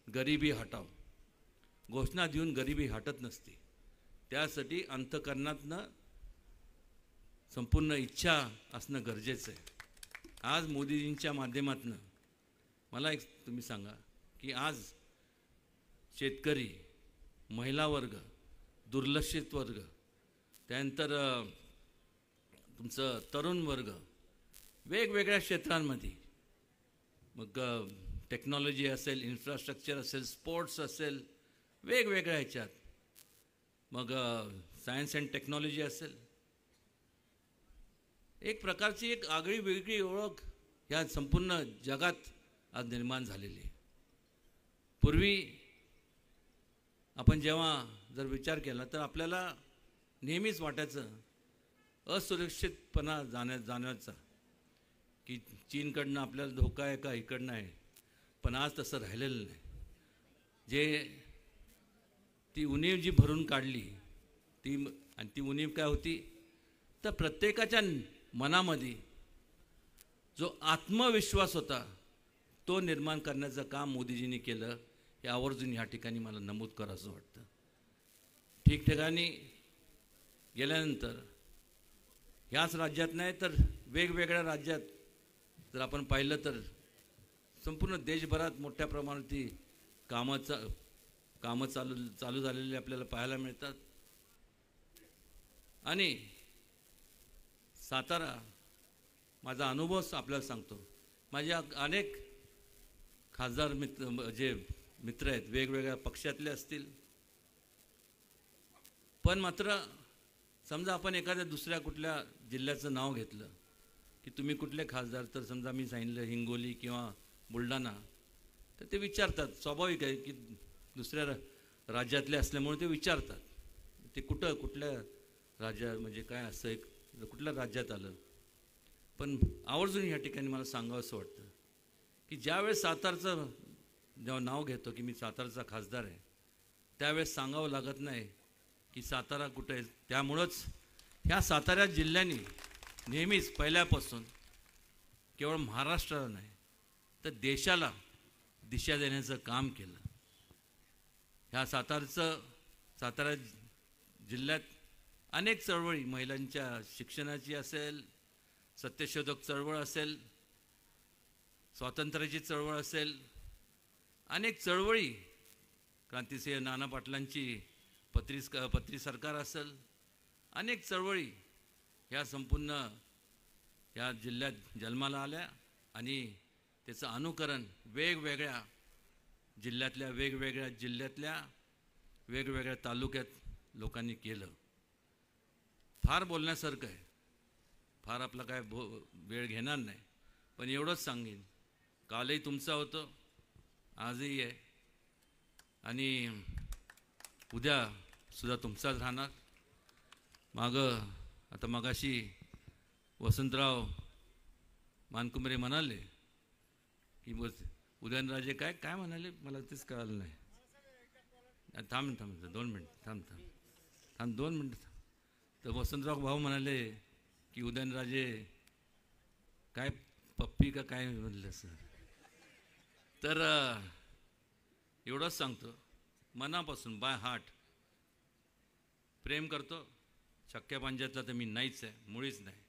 गरिबी हटाव. घोषणा देऊन गरिबी हटत नसते, त्यासाठी अंतःकरणातनं संपूर्ण इच्छा असणं गरजेचं आहे. आज मोदीजींच्या माध्यमातून मला एक तुम्ही सांगा की आज शेतकरी, महिला वर्ग, दुर्लक्षित वर्ग, त्यानंतर तुमचं तरुण वर्ग, वेगवेगळ्या क्षेत्रांमध्ये, मग टेक्नॉलॉजी असेल, इन्फ्रास्ट्रक्चर असेल, स्पोर्ट्स असेल, वेगवेगळ्या ह्याच्यात, मग सायन्स अँड टेक्नॉलॉजी असेल, एक प्रकारची एक आगळी वेगळी ओळख ह्या संपूर्ण जगात आज निर्माण झालेली आहे. पूर्वी आपण जेव्हा जर विचार केला तर आपल्याला नेहमीच वाटायचं असुरक्षितपणा जाणवायचा की चीनकडनं आपल्याला धोका आहे का इकडनं आहे. पण आज तसं राहिलेलं नाही. ती उणीव जी भरून काढली ती उणीव काय होती तर प्रत्येकाच्या मनामध्ये जो आत्मविश्वास होता तो निर्माण करण्याचं काम मोदीजींनी केलं, हे आवर्जून ह्या ठिकाणी मला नमूद करावंसं वाटतं. ठिकठिकाणी गेल्यानंतर ह्याच राज्यात नाही तर वेगवेगळ्या राज्यात जर आपण पाहिलं तर संपूर्ण देशभरात मोठ्या प्रमाणात ती कामं चालू झालेली आपल्याला पाहायला मिळतात. आणि सातारा, माझा अनुभव आपल्याला सांगतो. माझे अनेक खासदार मित्र आहेत, वेगवेगळ्या पक्षातले असतील, पण मात्र समजा आपण एखाद्या दुसऱ्या कुठल्या जिल्ह्याचं नाव घेतलं की तुम्ही कुठले खासदार, तर समजा मी सांगितलं हिंगोली किंवा बुलढाणा, तर ते विचारतात. स्वाभाविक आहे की दुसऱ्या राज्यातले असल्यामुळे ते विचारतात ते कुठल्या राज्यात, म्हणजे काय असं एक कुठल्या राज्यात आलं. पण आवर्जून या ठिकाणी मला सांगावं असं वाटतं की ज्यावेळेस सातारचं जेव्हा नाव घेतो की मी सातारचा खासदार आहे, त्यावेळेस सांगावं लागत नाही की सातारा कुठं आहे. त्यामुळंच ह्या सातारा जिल्ह्याने नेहमीच पहिल्यापासून केवळ महाराष्ट्राला नाही तर देशाला दिशा देण्याचं काम केलं. ह्या सातारा जिल्ह्यात अनेक चळवळी, महिलांच्या शिक्षणाची असेल, सत्यशोधक चळवळ असेल, स्वातंत्र्याची चळवळ असेल, अनेक चळवळी, क्रांतिसिंह नाना पाटलांची पत्री सरकार असेल, अनेक चळवळी ह्या संपूर्ण ह्या जिल्ह्यात जन्माला आल्या आणि त्याचं अनुकरण वेगवेगळ्या जिल्ह्यातल्या वेगवेगळ्या तालुक्यात लोकांनी केलं. फार बोलण्यासारखं आहे, फार आपला काय वेळ घेणार नाही, पण एवढंच सांगेन, कालही तुमचं होतं, आजही आहे आणि उद्या सुद्धा तुमचाच राहणार. आता मगाशी वसंतराव मानकुमरे म्हणाले की उदयनराजे काय म्हणाले मला तेच कळालं नाही. थांब 2 मिनिट थांब 2 मिनिट. तर वसंतराव भाऊ म्हणाले की उदयनराजे काय पप्पी का काय म्हणलं सर. तर एवढंच सांगतो, मनापासून बाय हार्ट प्रेम करतो. शक्य पांज्यातला तर मी नाहीच आहे, मुळीच नाही.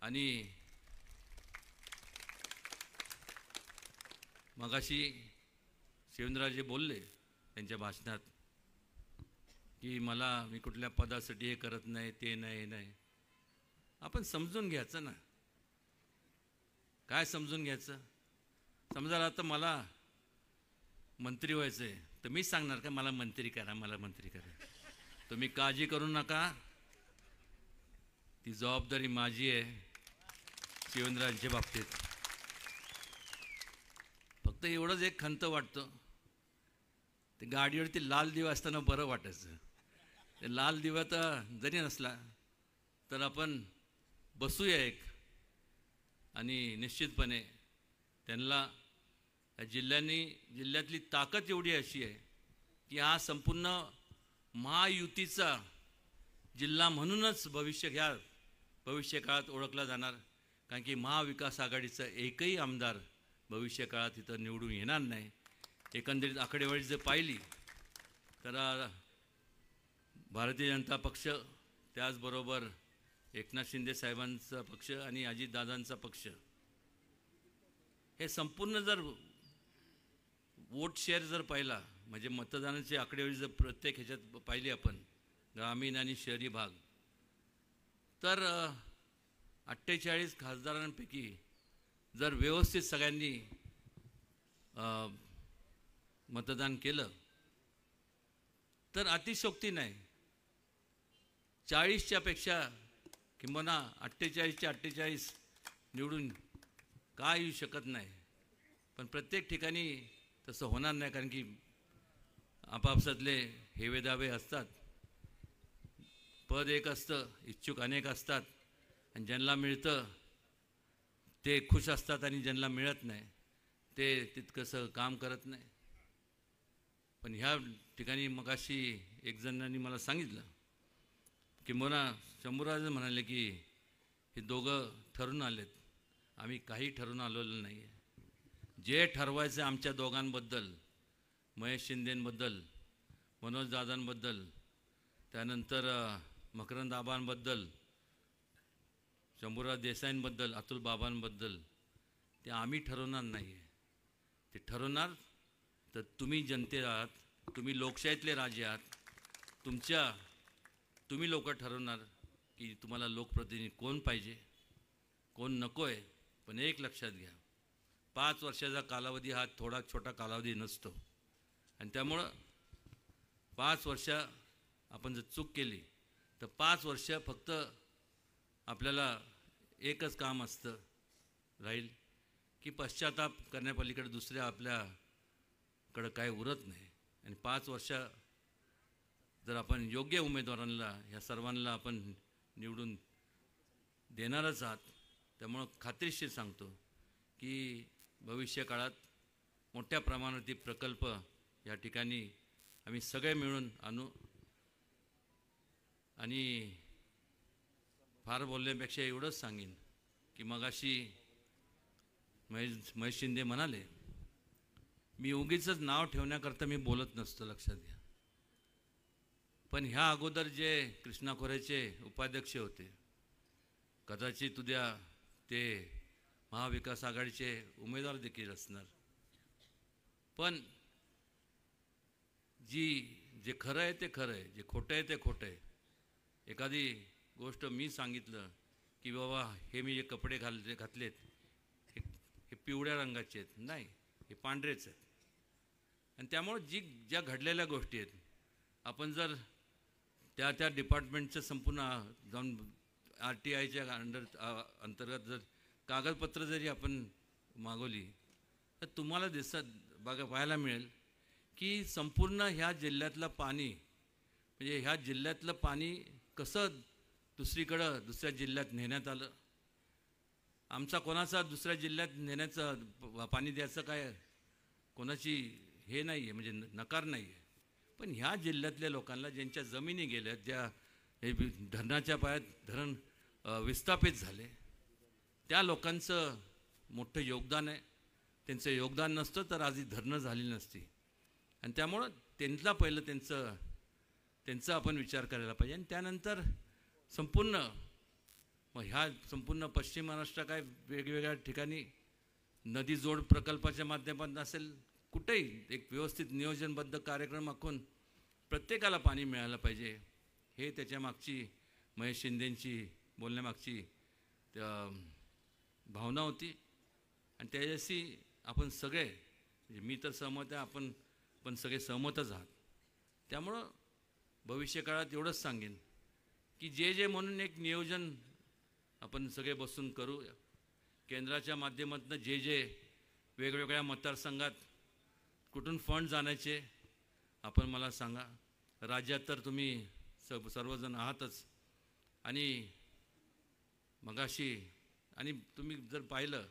आणि मगाशी शिवेंद्रराजे बोलले त्यांच्या भाषणात की मी कुठल्या पदासाठी हे करत नाही, ते नाही, हे नाही. आपण समजून घ्यायचं ना. काय समजून घ्यायचं? समजा आता मला मंत्री व्हायचं आहे, तर मीच सांगणार का मला मंत्री करा. तुम्ही काळजी करू नका, ती जबाबदारी माझी आहे शिवेंद्रांच्या बाबतीत. फक्त एवढंच एक खंत वाटतं, ते गाडीवरती लाल दिवा असताना बरं वाटायचं. ते लाल दिवा तर जरी नसला तर आपण बसूया एक, आणि निश्चितपणे त्यांना जिल्ह्यातली ताकद एवढी अशी आहे की हा संपूर्ण महायुतीचा जिल्हा म्हणूनच भविष्य काळात ओळखला जाणार. कारण की महाविकास आघाडीचा एकही आमदार भविष्य काळात इथं निवडून येणार नाही. एकंदरीत आकडेवारी जर पाहिली तर भारतीय जनता पक्ष, त्याचबरोबर एकनाथ शिंदे साहेबांचा पक्ष आणि अजितदादांचा पक्ष, हे संपूर्ण जर वोट शेअर जर पाहिला, म्हणजे मतदानाची आकडेवारी जर प्रत्येक ह्याच्यात पाहिली आपण, ग्रामीण आणि शहरी भाग, तर 48 खासदारांपैकी जर व्यवस्थित सगळ्यांनी मतदान केलं तर अतिशयोक्ती नाही, 40च्या पेक्षा किंबहुना 48च्या 48 निवडून का येऊ शकत नाही. पण प्रत्येक ठिकाणी तसं होणार नाही, कारण की आपापसातले हेवेदावे असतात. पद एक असतं, इच्छुक अनेक असतात, आणि ज्यांना मिळतं ते खुश असतात आणि ज्यांना मिळत नाही ते तितकंसं काम करत नाही. पण ह्या ठिकाणी मगाशी एक जणांनी मला सांगितलं की शंभूराज म्हणाले की हे दोघं ठरून आलेत. आम्ही काही ठरून आलेलं नाही आहे. जे ठरवायचं आमच्या दोघांबद्दल, महेश शिंदेंबद्दल, मनोज दादांबद्दल, त्यानंतर मकरंद आबांबद्दल, शंभूराज देसाईंबद्दल, अतुल बाबांबद्दल, ते आम्ही ठरवणार नाही आहे. ते ठरवणार तर तुम्ही जनते आहात, तुम्ही लोकशाहीतले राजे आहात. तुम्ही लोक ठरवणार की तुम्हाला लोकप्रतिनिधी कोण पाहिजे, कोण नको आहे. पण एक लक्षात घ्या, 5 वर्षाचा कालावधी हा थोडा छोटा कालावधी नसतो. आणि त्यामुळं 5 वर्ष आपण जर चूक केली तर 5 वर्ष फक्त आपल्याला एकच काम असतं राहील की पश्चाताप करण्यापलीकडे दुसऱ्या आपल्याकडं काय उरत नाही. आणि 5 वर्ष जर आपण योग्य उमेदवारांना, ह्या सर्वांना आपण निवडून देणारच आहात. त्यामुळं खात्रीशीर सांगतो की भविष्य काळात मोठ्या प्रमाणावरती प्रकल्प या ठिकाणी आम्ही सगळे मिळून आणू. आणि फार बोलण्यापेक्षा एवढंच सांगेन की मगाशी महेश शिंदे म्हणाले, मी उगीचंच नाव ठेवण्याकरता मी बोलत नसतो, लक्षात घ्या. पण ह्या अगोदर जे कृष्णा खोऱ्याचे उपाध्यक्ष होते, कदाचित उद्या ते महाविकास आघाडीचे उमेदवार देखील असणार. पण जे खरं आहे ते खरं आहे, जे खोटं आहे ते खोटं आहे. एखादी गोष्ट मी सांगितलं की बाबा हे मी जे कपडे घातलेत हे पिवळ्या रंगाचे आहेत, नाही, हे पांढरेच आहेत. आणि त्यामुळं ज्या घडलेल्या गोष्टी आहेत, आपण जर त्या डिपार्टमेंटचं संपूर्ण जाऊन RTIच्या अंतर्गत जर कागदपत्र जरी आपण मागवली तर तुम्हाला पाहायला मिळेल की संपूर्ण ह्या जिल्ह्यातलं पाणी, म्हणजे ह्या जिल्ह्यातलं पाणी कसं दुसऱ्या जिल्ह्यात नेण्यात आलं. आमचा कोणाचा दुसऱ्या जिल्ह्यात नेण्याचं, पाणी द्यायचं काय कोणाची हे नाही आहे, म्हणजे नकार नाही आहे. पण ह्या जिल्ह्यातल्या लोकांना ज्यांच्या जमिनी गेल्या, ज्या हे धरणाच्या पायात धरण विस्थापित झाले, त्या लोकांचं मोठं योगदान आहे. त्यांचं योगदान नसतं तर आज ही धरणं झाली नसती. आणि त्यामुळं त्यांना पहिलं त्यांचा आपण विचार करायला पाहिजे. आणि त्यानंतर संपूर्ण पश्चिम महाराष्ट्र काय वेगवेगळ्या ठिकाणी नदी जोड प्रकल्पाच्या माध्यमातून असेल, कुठेही एक व्यवस्थित नियोजनबद्ध कार्यक्रम आखून प्रत्येकाला पाणी मिळालं पाहिजे. हे त्याच्या मागची महेश शिंदेंची बोलण्यामागची भावना होती. आणि त्याच्याशी आपण सगळे, म्हणजे मी तर सहमत आहे, आपण पण सगळे सहमतच आहात. त्यामुळं भविष्यकाळात एवढंच सांगेन की जे म्हणून एक नियोजन आपण सगळे बसून करू. केंद्राच्या माध्यमातून जे वेगवेगळ्या मतदारसंघात कुठून फंड जाण्याचे आपण मला सांगा. राज्यात तर तुम्ही सर्वजण आहातच. आणि मगाशी आणि तुम्ही जर पाहिलं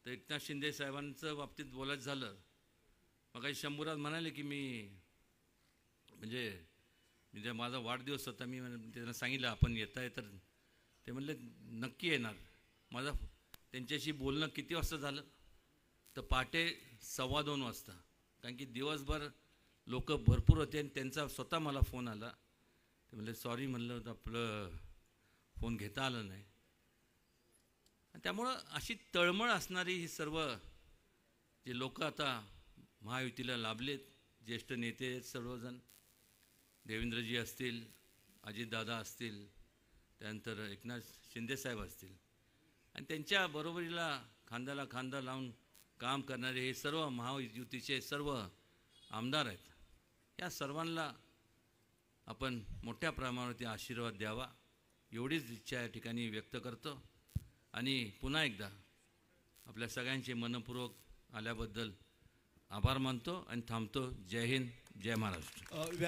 तर एकनाथ शिंदे साहेबांचं बाबतीत बोलायचं झालं, मगाशी शंभूराज म्हणाले की म्हणजे माझा वाढदिवस होता, मी त्यांना सांगितलं आपण येत आहे, तर ते म्हणले नक्की येणार. माझा त्यांच्याशी बोलणं किती वाजता झालं तर पहाटे 2:15 वाजता. कारण की दिवसभर लोक भरपूर होते आणि त्यांचा स्वतः मला फोन आला. ते म्हणले सॉरी, म्हणलं आपलं फोन घेता आलं नाही. त्यामुळं अशी तळमळ असणारी ही सर्व जे लोक आता महायुतीला लाभलेत, ज्येष्ठ नेते आहेत सर्वजण, देवेंद्रजी असतील, अजितदादा असतील, त्यानंतर एकनाथ शिंदेसाहेब असतील, आणि त्यांच्या बरोबरीला खांद्याला खांदा लावून काम करणारे हे सर्व महायुतीचे सर्व आमदार आहेत. या सर्वांना आपण मोठ्या प्रमाणावरती आशीर्वाद द्यावा एवढीच इच्छा या ठिकाणी व्यक्त करतो. आणि पुन्हा एकदा आपल्या सगळ्यांचे मनपूर्वक आल्याबद्दल आभार मानतो आणि थांबतो. जय हिंद, जय महाराष्ट्र.